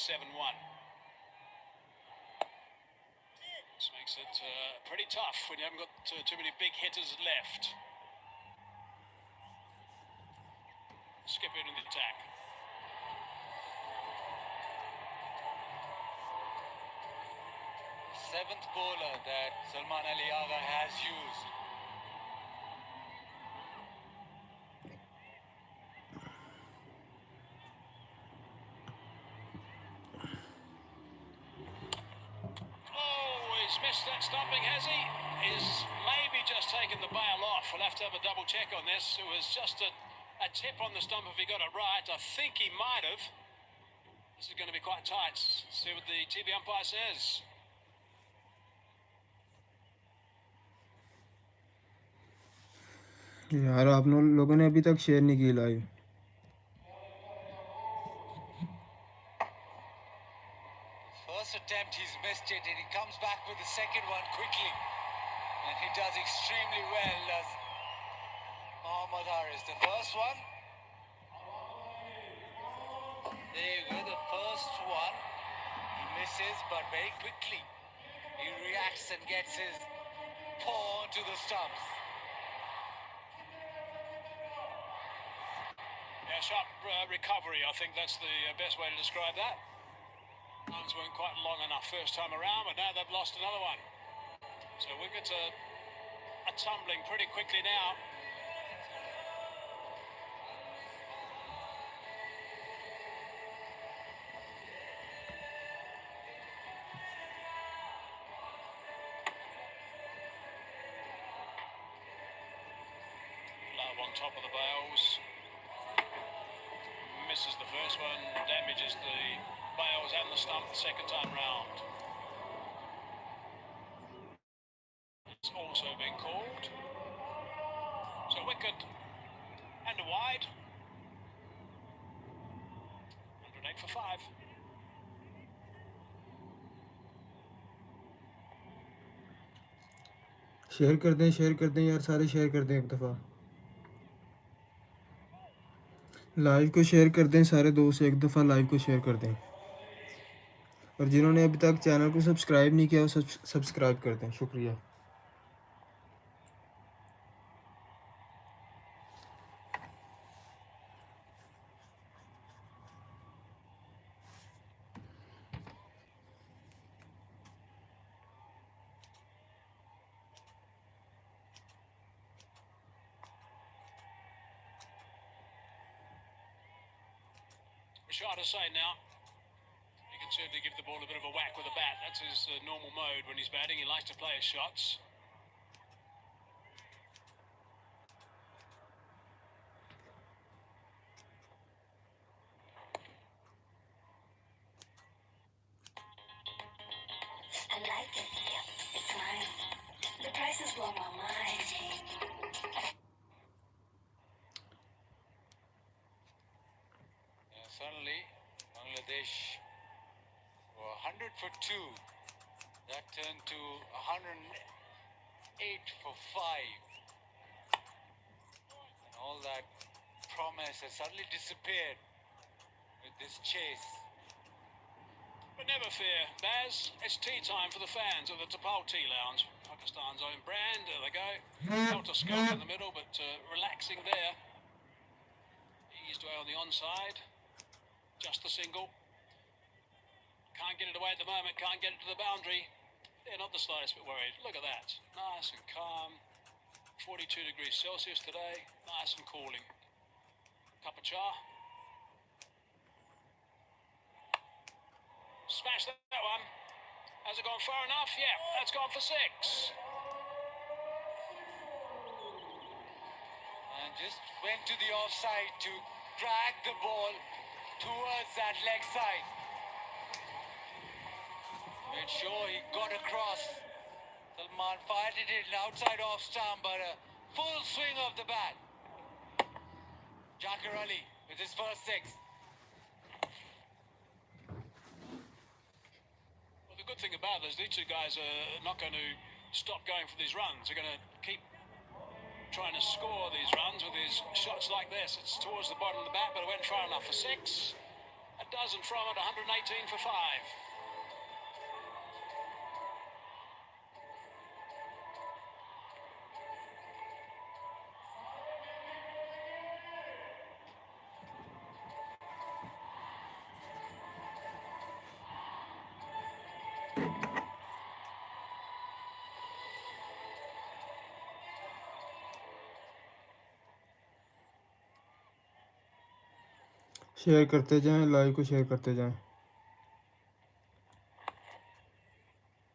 This makes it pretty tough when you haven't got too many big hitters left. Skip in the attack. Seventh bowler that Salman Ali Agha has used. He's missed that stumping, has he? He's maybe just taken the bail off. We'll have to have a double check on this. It was just a tip on the stump if he got it right. I think he might have. This is going to be quite tight. See what the TV umpire says. यार आप लोगों ने अभी तक share नहीं की live. First attempt he's missed it, and he comes back with the second one quickly, and he does extremely well, does Mohammad Haris. The first one, there you go, the first one he misses, but very quickly he reacts and gets his paw onto the stumps. Yeah, sharp recovery, I think that's the best way to describe that. Runs weren't quite long enough first time around, but now they've lost another one. So wickets are tumbling pretty quickly now. Love on top of the bails. Misses the first this one damages the bails and the stump the second time round. It's also been called. So wicket and a wide. 108 for 5. Share कर दें यार, सारे share कर दें एक दफ़ा। Live को share कर दें सारे दोस्त, एक दफ़ा लाइव को शेयर कर दें। और जिन्होंने अभी तक चैनल को सब्सक्राइब नहीं किया वो सब्सक्राइब कर दें। शुक्रिया। Rashad Hussain now. He can certainly give the ball a bit of a whack with a bat. That's his normal mode when he's batting. He likes to play his shots. I like it. It's mine. The prices blow my mind. Suddenly, Bangladesh were 100 for 2. That turned to 108 for 5. And all that promise has suddenly disappeared with this chase. But never fear, Baz. It's tea time for the fans of the Tapal Tea Lounge. Pakistan's own brand. There they go. Helter Skelter in the middle, but relaxing there. Eased away on the onside. Just the single. Can't get it away at the moment. Can't get it to the boundary. They're not the slightest bit worried. Look at that. Nice and calm. 42 degrees Celsius today. Nice and cooling. Cup of cha. Smash that one. Has it gone far enough? Yeah, that's gone for 6. And just went to the offside to drag the ball towards that leg side. Made sure he got across. Salman fired it in outside off stump, but a full swing of the bat. Jakar Ali with his first 6. Well, the good thing about it is these two guys are not going to stop going for these runs. They're going to keep trying to score these runs with his shots like this. It's towards the bottom of the bat, but it went far enough for 6. A dozen from it, 118 for 5. Share करते जाएं, live को share करते जाएं।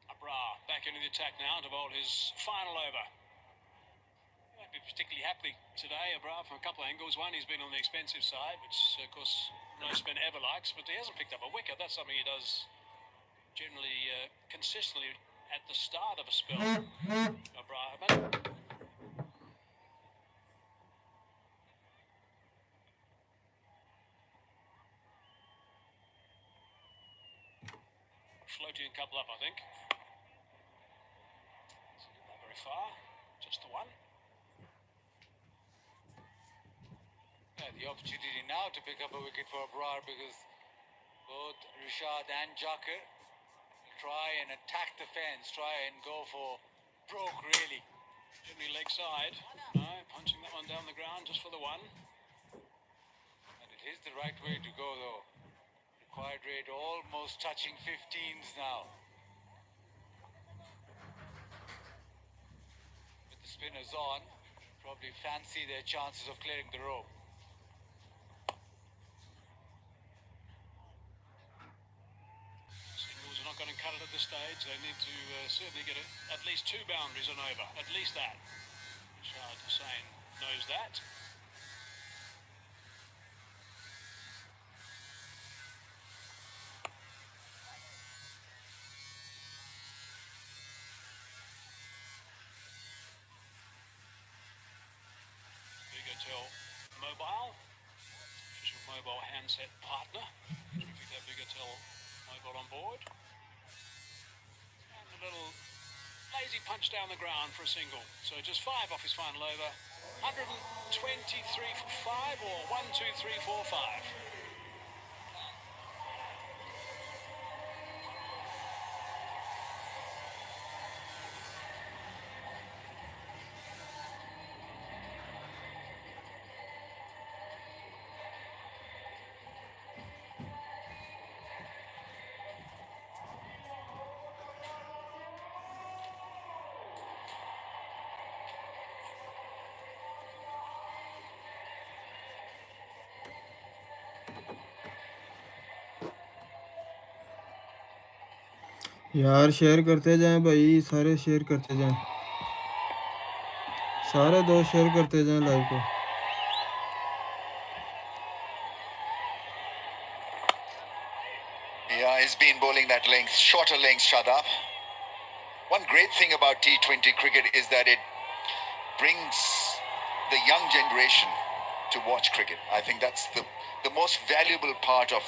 Abrar back into the attack now to bowl his final over. He won't be particularly happy today, Abrar, from a couple of angles. One, he's been on the expensive side, which, of course, no spin ever likes, but he hasn't picked up a wicket. That's something he does generally consistently at the start of a spell. Abrar. Floating couple up, I think. Not very far, just the one. Yeah, the opportunity now to pick up a wicket for Abrar because both Rashad and Jakar try and attack the fence, try and go for broke really. Generally leg side. No, punching that one down the ground just for the one. And it is the right way to go though. Required rate almost touching 15s now. With the spinners on, probably fancy their chances of clearing the rope. Singles are not going to cut it at this stage. They need to certainly get at least 2 boundaries and over. At least that. Rashad Hussain knows that. mobile handset partner. Terrific to have Vigatel mobile on board. And a little lazy punch down the ground for a single. So just 5 off his final over. 123 for 5 or 1, 2, 3, 4, 5. यार share करते जाएं भाई, सारे share करते जाएं, सारे दोस्त share करते जाएं लाइव को। Yeah, he's been bowling that length, shorter length, Shadab. One great thing about T20 cricket is that it brings the young generation to watch cricket. I think that's the most valuable part of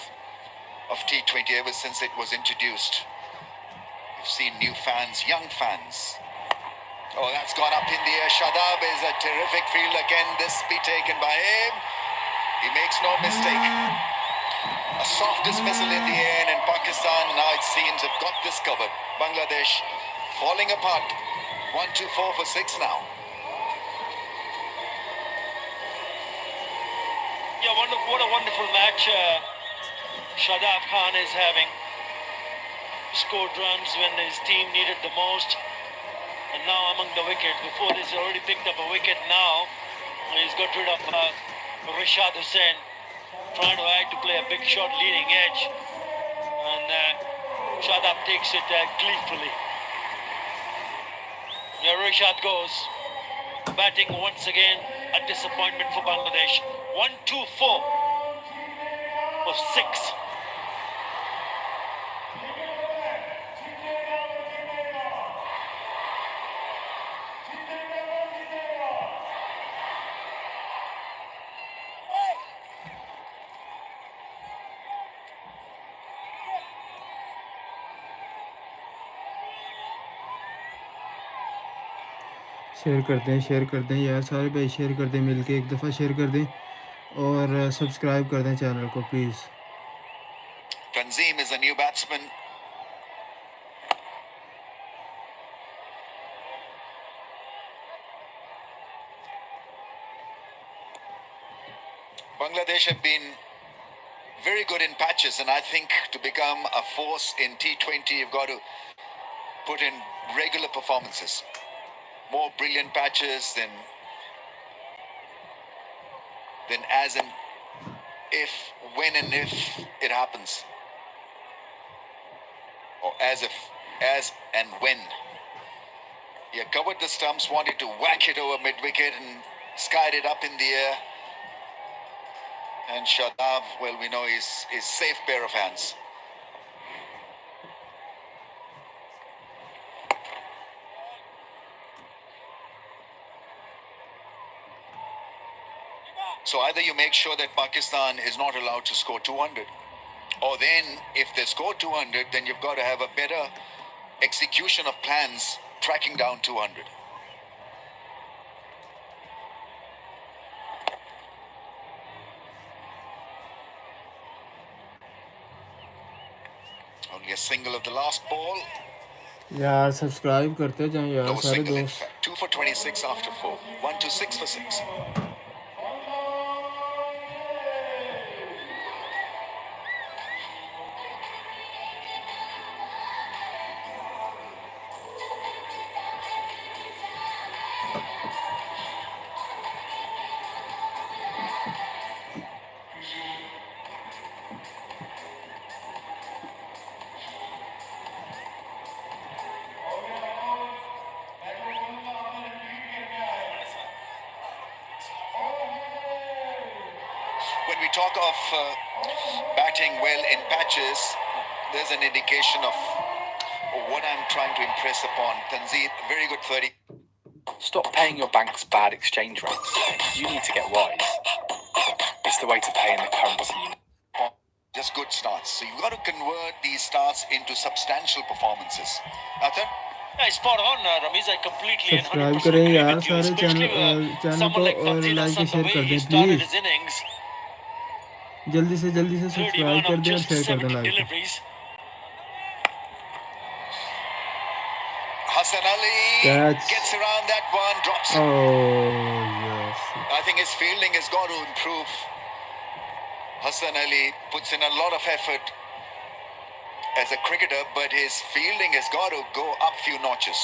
T20 ever since it was introduced. You've seen new fans, young fans. Oh, that's gone up in the air. Shadab is a terrific fielder. Can this be taken by him? He makes no mistake. A soft dismissal in the air, and Pakistan now it seems have got this covered. Bangladesh falling apart. 1-2-4 for 6 now. Yeah, what a wonderful match Shadab Khan is having. Scored runs when his team needed the most. And now among the wickets. Before this, he already picked up a wicket. Now he's got rid of Rashad Hussain, trying to add to play a big shot leading edge. And Shadab takes it gleefully. Yeah, Rashad goes. Batting once again, a disappointment for Bangladesh. 1-2-4 for 6. Share कर दें यार, सारे भाई share कर दें, मिलके एक दफ़ा शेयर कर दें और सब्सक्राइब कर दें चैनल को please. Tanzim is a new batsman. Bangladesh have been very good in patches, and I think to become a force in T20, you've got to put in regular performances. More brilliant patches than as and if, when and if it happens. Or as and when. He covered the stumps, wanted to whack it over mid-wicket and skied it up in the air. And Shadab, well, we know is safe pair of hands. So either you make sure that Pakistan is not allowed to score 200, or then if they score 200, then you've got to have a better execution of plans tracking down 200. Only a single of the last ball. यार subscribe करते जाएं यार No सारे single in दोस्त। fact. 2 for 26 after 4. 1 to 6 for 6. When we talk of batting well in patches, there's an indication of what I'm trying to impress upon. Tanzim, very good 30. Stop paying your bank's bad exchange rates. You need to get wise. It's the way to pay in the currency. Just good starts. So you've got to convert these starts into substantial performances. Arthur? Yeah, spot on, Ramesh. I completely and subscribe 100% करें agree यार with you, सारे especially channel someone को like और Tanzil like और Hassan, the share way कर he दें started please his innings. जल्दी से 31 सब्सक्राइब कर on दें और just शेयर कर दें 70 लाइव को deliveries. Hassan Ali catch gets around that one, drops it. Oh yes I think his fielding has got to improve. Hassan Ali puts in a lot of effort as a cricketer, but his fielding has got to go up few notches.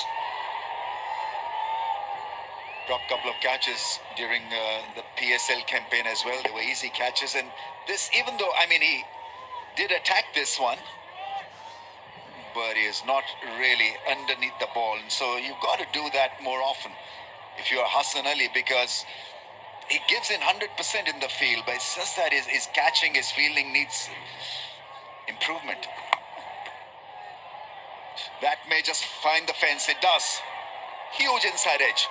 Dropped a couple of catches during the PSL campaign as well. They were easy catches, and this, even though, I mean, he did attack this one, but he is not really underneath the ball, and so you've got to do that more often if you're Hassan Ali, because he gives in 100% in the field, but it's just that his catching, his fielding needs improvement. That may just find the fence. It does. Huge inside edge.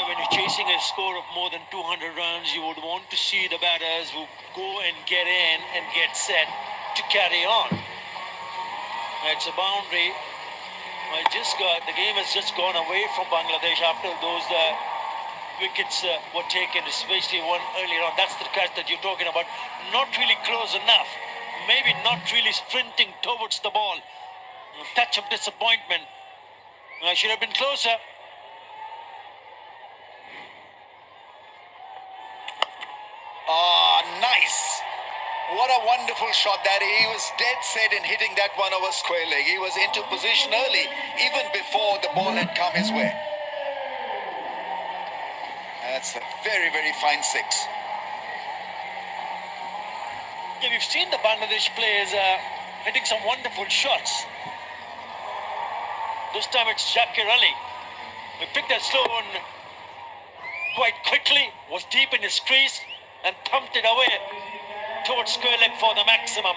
When you're chasing a score of more than 200 runs, you would want to see the batters who go and get in and get set to carry on. It's a boundary. The game has just gone away from Bangladesh after those wickets were taken, especially one earlier on. That's the catch that you're talking about. Not really close enough. Maybe not really sprinting towards the ball. A touch of disappointment. I should have been closer. Nice. What a wonderful shot that. He was dead set in hitting that one over square leg. He was into position early, even before the ball had come his way. That's a very, very fine six. Yeah, we've seen the Bangladesh players hitting some wonderful shots. This time it's Zakir Ali. He picked that slow one quite quickly, was deep in his crease, and pumped it away towards square leg for the maximum.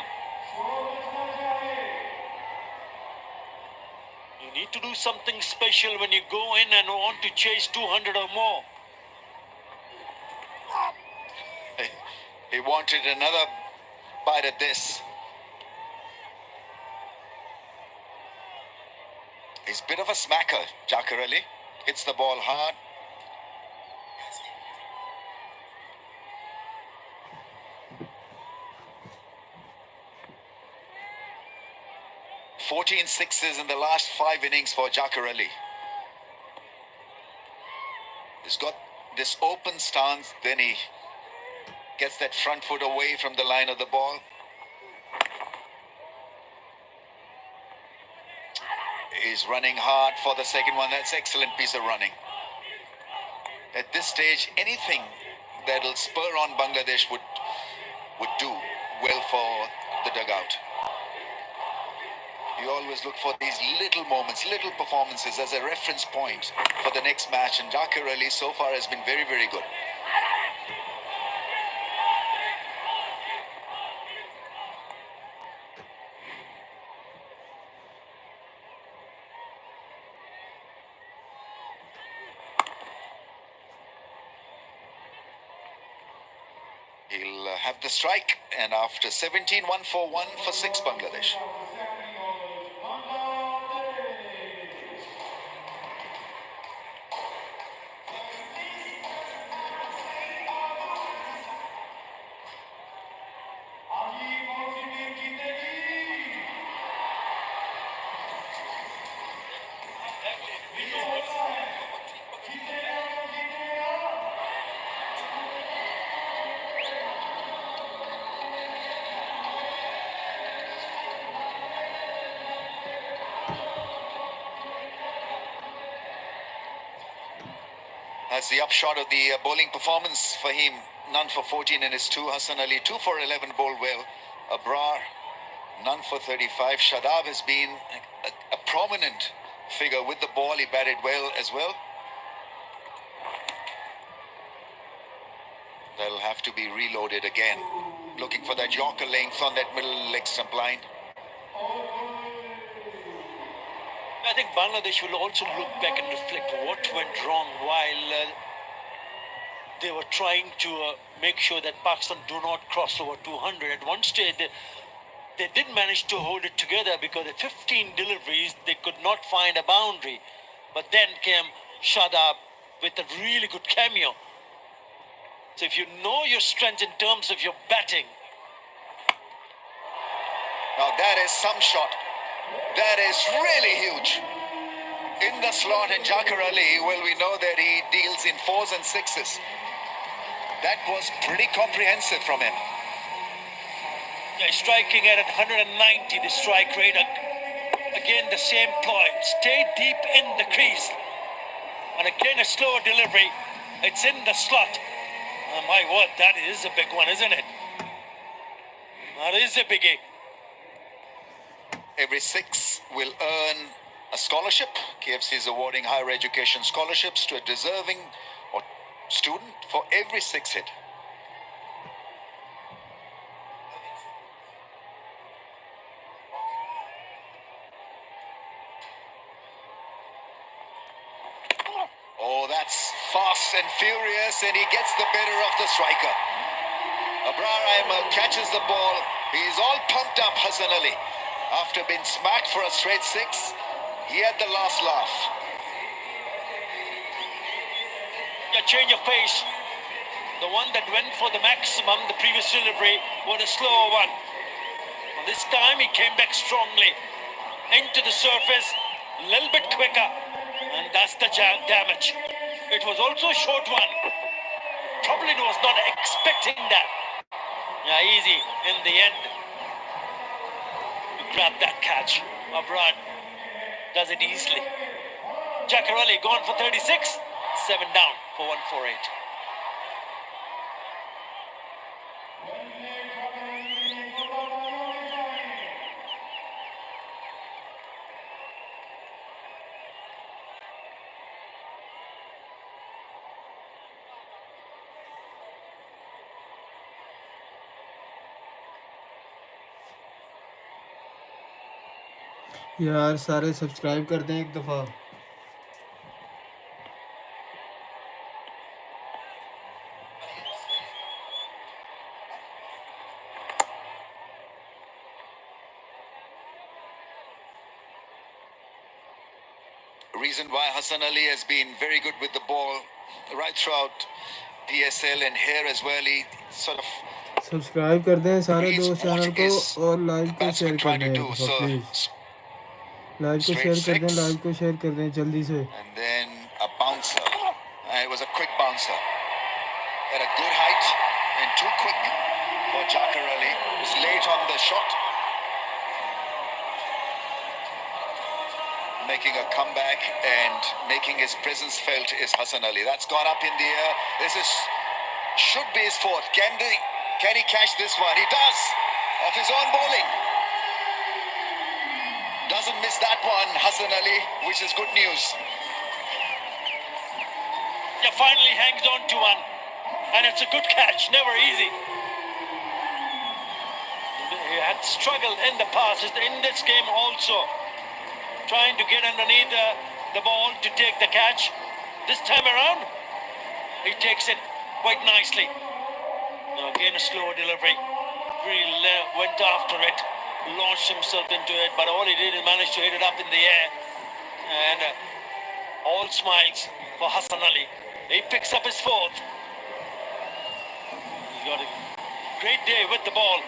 You need to do something special when you go in and want to chase 200 or more. He wanted another bite at this. He's a bit of a smacker, Zakir Ali. Hits the ball hard. Fourteen sixes in the last 5 innings for Zakir Ali. He's got this open stance, then he gets that front foot away from the line of the ball. He's running hard for the second one. That's excellent piece of running. At this stage, anything that'll spur on Bangladesh would do well for the dugout. You always look for these little moments, little performances as a reference point for the next match, and Zakir Ali so far has been very, very good. He'll have the strike, and after 17, 1 for 1 for 6 Bangladesh. That's the upshot of the bowling performance for him. None for 14 in his 2. Hassan Ali 2 for 11, bowled well. Abrar none for 35. Shadab has been a prominent figure with the ball. He batted well as well. That'll have to be reloaded again. Looking for that Yorker length on that middle leg stump line. I think Bangladesh will also look back and reflect what went wrong while they were trying to make sure that Pakistan do not cross over 200. At one stage, they did manage to hold it together because at 15 deliveries, they could not find a boundary. But then came Shadab with a really good cameo. So if you know your strength in terms of your batting. Now that is some shot. That is really huge. In the slot, and Jakar Ali, well, we know that he deals in 4s and 6s. That was pretty comprehensive from him. Yeah, striking at 190, the strike rate. Again, the same ploy. Stay deep in the crease. And again, a slower delivery. It's in the slot. Oh my word, that is a big one, isn't it? That is a biggie. Every 6 will earn a scholarship. KFC is awarding higher education scholarships to a deserving or student for every 6 hit. Oh, that's fast and furious, and he gets the better of the striker. Abrar Ahmed catches the ball. He's all pumped up, Hassan Ali. After being smacked for a straight 6, he had the last laugh. Yeah, change of pace. The one that went for the maximum, the previous delivery, was a slower one. And this time he came back strongly into the surface, a little bit quicker, and that's the damage. It was also a short one. Probably was not expecting that. Yeah, easy in the end. Grab that catch. Abrar does it easily. Jakar Ali gone for 36, 7 down for 148. यार सारे subscribe कर दें एक दफ़ा। Reason why Hassan Ali has been very good with the ball right throughout PSL and here as well. He sort of subscribe कर दें सारे reads दोस्त what चैनल को his और लाइव को शेयर batsmen कर try दें to एक do. दफ़ा So प्लीज़। लाइव को straight शेयर कर दें, 6 लाइव को शेयर कर दें जल्दी से। and then a bouncer. It was a quick bouncer at a good height and too quick for Jakar Ali. He was late on the shot. Making a comeback and making his presence felt is Hassan Ali. That's gone up in the air. This should be his 4th. Can he catch this one? He does, off his own bowling. Doesn't miss that one, Hassan Ali, which is good news. Yeah, finally hangs on to one. And it's a good catch, never easy. He had struggled in the past, in this game also. Trying to get underneath the ball to take the catch. This time around, he takes it quite nicely. Now again, a slower delivery. Really went after it, launched himself into it, but all he did is manage to hit it up in the air. And all smiles for Hassan Ali. He picks up his 4th. He's got a great day with the ball.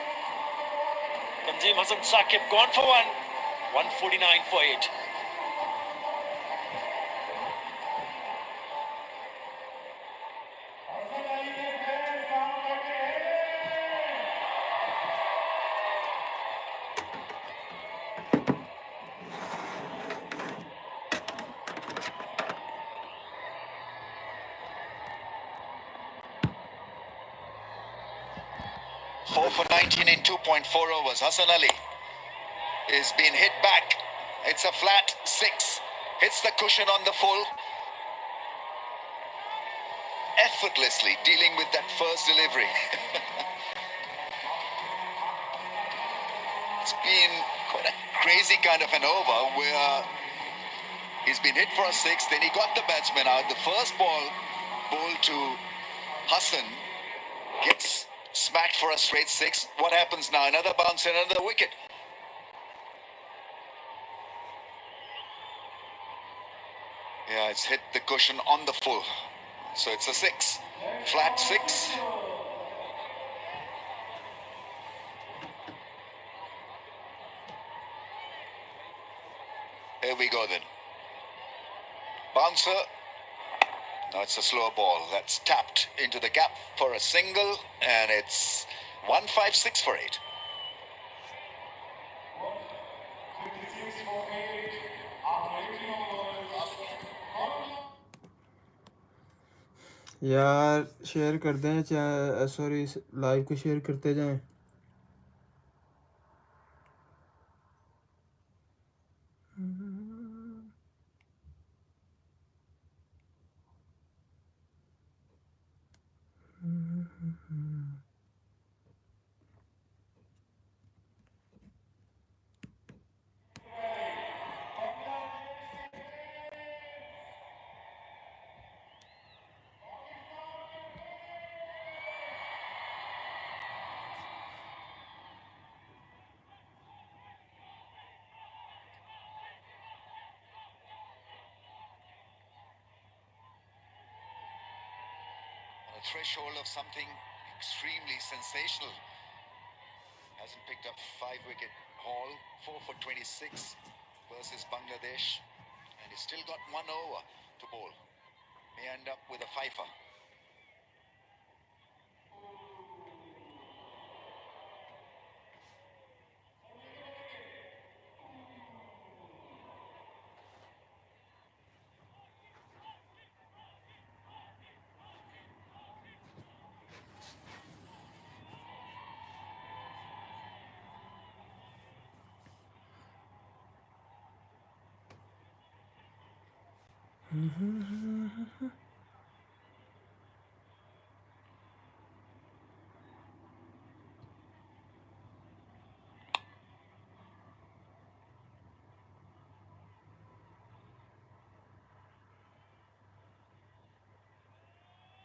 Tanzim Hassan Saqib gone for 149 for 8. Four for 19 in 2.4 overs. Hassan Ali is being hit back. It's a flat 6. Hits the cushion on the full. Effortlessly dealing with that first delivery. It's been quite a crazy kind of an over where he's been hit for a 6, then he got the batsman out. The first ball bowled to Hassan gets smacked for a straight 6. What happens now? Another bounce, another wicket. Yeah, it's hit the cushion on the full. So it's a 6. Flat 6. Here we go then. Bouncer. No, it's a slow ball. That's tapped into the gap for a single, and it's 156 for 8. यार share कर दें, sorry live को share करते जाएं. On a threshold of something extremely sensational. Hasn't picked up 5-wicket haul, 4 for 26 versus Bangladesh, and he's still got 1 over to bowl. May end up with a fifer.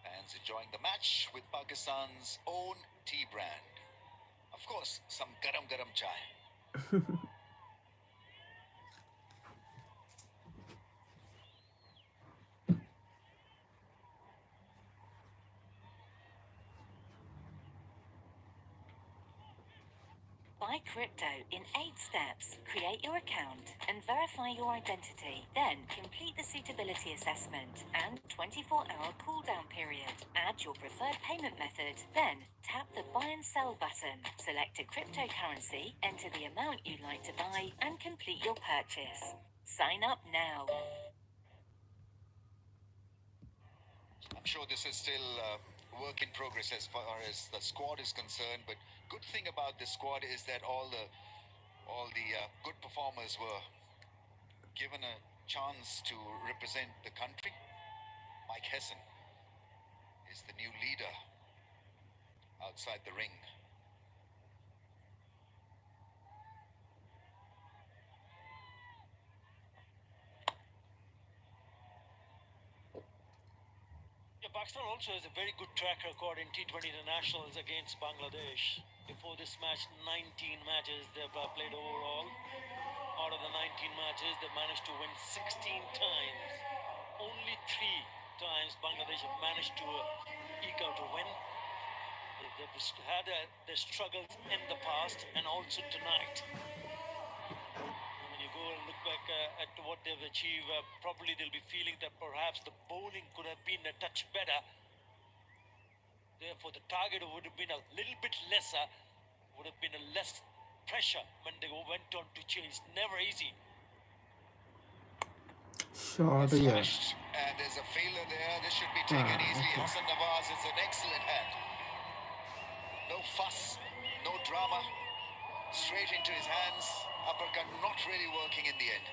Fans enjoying the match with Pakistan's own tea brand. Of course, some garam garam chai. Buy crypto in 8 steps. Create your account and verify your identity. Then complete the suitability assessment and 24-hour cooldown period. Add your preferred payment method. Then tap the buy and sell button. Select a cryptocurrency, enter the amount you'd like to buy, and complete your purchase. Sign up now. I'm sure this is still work in progress as far as the squad is concerned, but good thing about this squad is that all the good performers were given a chance to represent the country. Mike Hesson is the new leader outside the ring. Pakistan also has a very good track record in T20 internationals against Bangladesh. Before this match, 19 matches they've played overall. Out of the 19 matches, they managed to win 16 times. Only 3 times Bangladesh have managed to eke out a win. They've had their struggles in the past and also tonight. When you go and look back at what they've achieved, probably they'll be feeling that perhaps the bowling could have been a touch better. Therefore, the target would have been a little bit lesser, would have been a less pressure when they went on to chase. Never easy. Shot, yeah. And there's a failure there. This should be taken easily. Okay. Hassan Nawaz is an excellent hand. No fuss, no drama. Straight into his hands. Uppercut not really working in the end.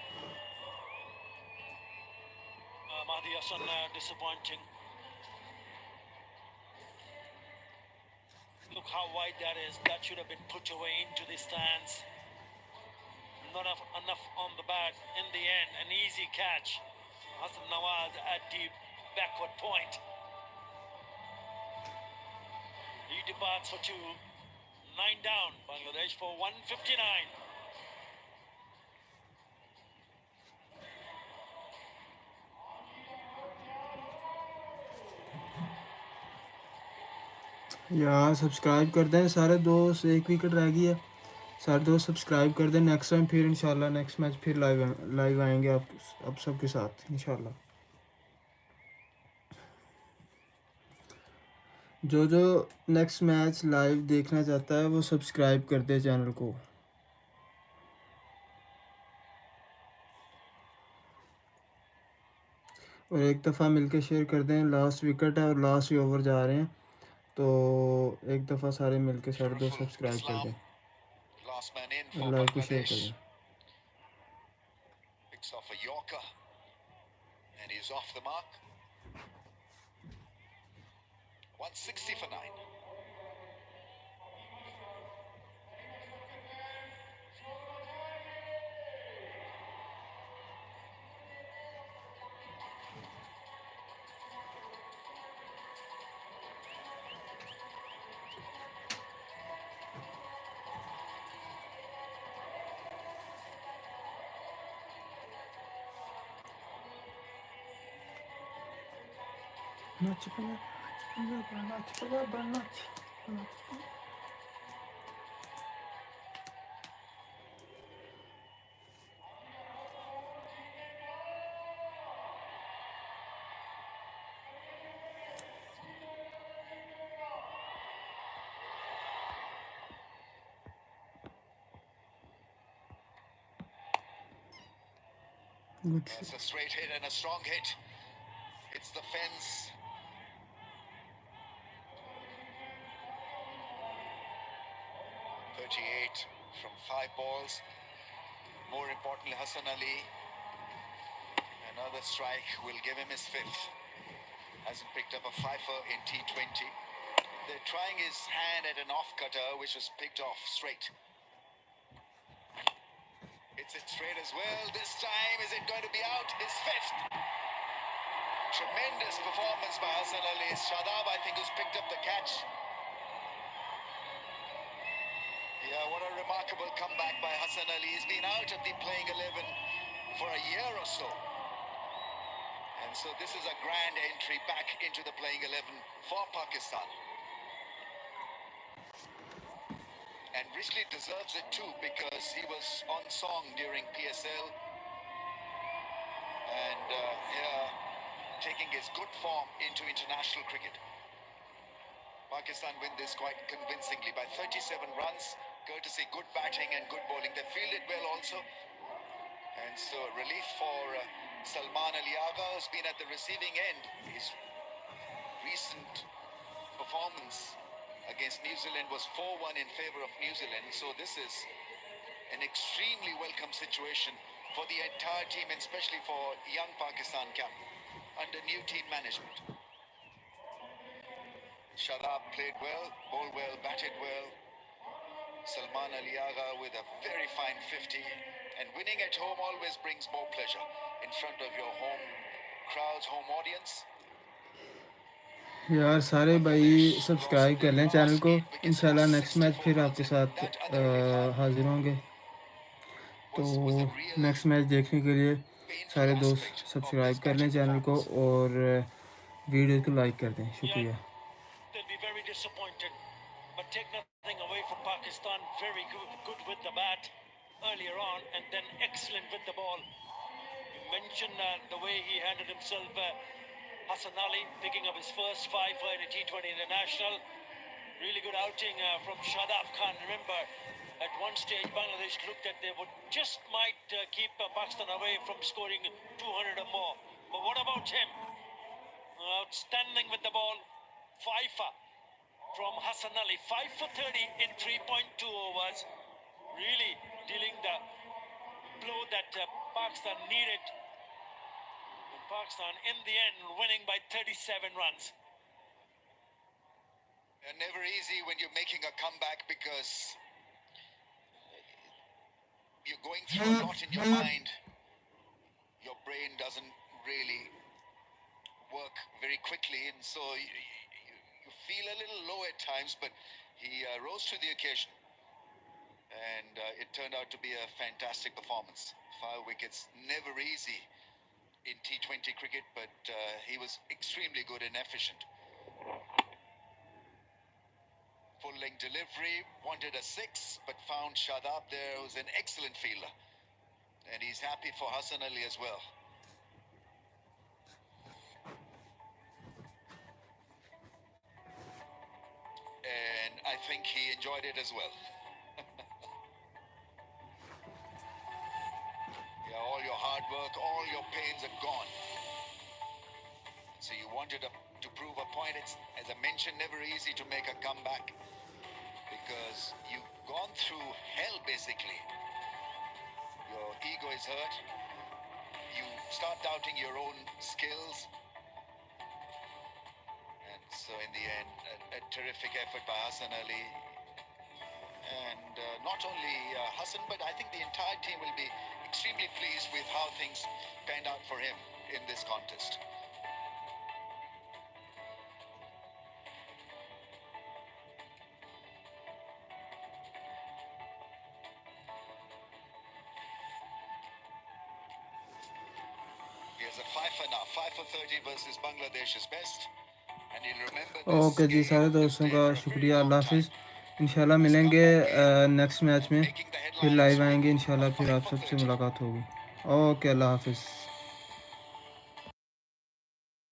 Mahdi Hassan disappointing. Look how wide that is. That should have been put away into the stands. Not enough on the bat. In the end, an easy catch. Hassan Nawaz at the backward point. paths for 2. 9 down. Bangladesh for 159. यार subscribe कर दें सारे दोस्त, एक wicket रह गई है, सारे दोस्त सब्सक्राइब कर दें। नेक्स्ट टाइम फिर इंशाल्लाह नेक्स्ट मैच फिर लाइव आएंगे आप सबके साथ इंशाल्लाह। जो नेक्स्ट मैच लाइव देखना चाहता है वो सब्सक्राइब कर दे चैनल को। और एक दफ़ा मिलके शेयर कर दें। लास्ट विकेट है और लास्ट ही ओवर जा रहे हैं, तो एक दफ़ा सारे मिलके सारे दोस्त सब्सक्राइब कर दें Last man in और for लाइव को शेयर कर Bangladesh. दें। Picks off a Yorker. And he's off the mark. 160 for 9. That's a straight hit and a strong hit. It's the fence. .38 from 5 balls. More importantly, Hassan Ali, another strike will give him his 5th. Hasn't picked up a fifer in T20. They're trying his hand at an off cutter, which was picked off straight. It's it straight as well. This time, is it going to be out? His 5th. Tremendous performance by Hassan Ali. Shadab, I think, who's picked up the catch. Yeah, what a remarkable comeback by Hassan Ali. He's been out of the playing 11 for a year or so. And so this is a grand entry back into the playing 11 for Pakistan. And richly deserves it too, because he was on song during PSL. And here, taking his good form into international cricket. Pakistan win this quite convincingly by 37 runs, courtesy good batting and good bowling. They fielded well also. And so relief for Salman Ali Agha, who's been at the receiving end. His recent performance against New Zealand was 4-1 in favour of New Zealand. So this is an extremely welcome situation for the entire team, and especially for young Pakistan camp under new team management. Shadab played well, bowled well, batted well. Salman Ali Agha with a very fine 50. And winning at home always brings more pleasure in front of your home crowds, home audience. यार सारे भाई subscribe कर लें channel को। इंशाल्लाह next match फिर आपके साथ हाजिर होंगे। तो नेक्स्ट मैच देखने के लिए सारे दोस्त सब्सक्राइब कर लें चैनल को और वीडियो को लाइक कर दें। शुक्रिया। They'll be very disappointed, but take nothing away from Pakistan. Very good with the bat earlier on, and then excellent with the ball. You mentioned the way he handled himself, Hassan Ali picking up his first fifer in a T20 international. Really good outing from Shadab Khan. Remember, at one stage Bangladesh looked at they would just might keep Pakistan away from scoring 200 or more. But what about him? Outstanding with the ball. Fifer from Hassan Ali. 5 for 30 in 3.2 overs. Really dealing the blow that Pakistan needed. And Pakistan in the end winning by 37 runs. Never easy when you're making a comeback, because you're going through a lot in your mind. Your brain doesn't really work very quickly, and so you feel a little low at times, but he rose to the occasion. And it turned out to be a fantastic performance. 5 wickets, never easy in T20 cricket, but he was extremely good and efficient. Full length delivery, wanted a 6, but found Shadab there, who's an excellent fielder. And he's happy for Hassan Ali as well. And I think he enjoyed it as well. Yeah, all your hard work, all your pains are gone. So you wanted to prove a point. It's, as I mentioned, never easy to make a comeback because you've gone through hell basically. Your ego is hurt. You start doubting your own skills. And so in the end, a terrific effort by Hassan Ali. And not only Hassan, but I think the entire team will be extremely pleased with how things panned out for him in this contest. Here's a 5 for now. 5 for 30 versus Bangladesh is best. And you'll remember this okay जी, game सारे will दोस्तों stay का for a very शुक्रिया। long अल्लाह time. हाफिज़। इंशाल्लाह This मिलेंगे comeback game next match में, making the फिर headlines लाइव with आएंगे a इंशाल्लाह, फिर 5 आप for सबसे 30. मुलाकात होगी। ओके, अल्लाह हाफिज़।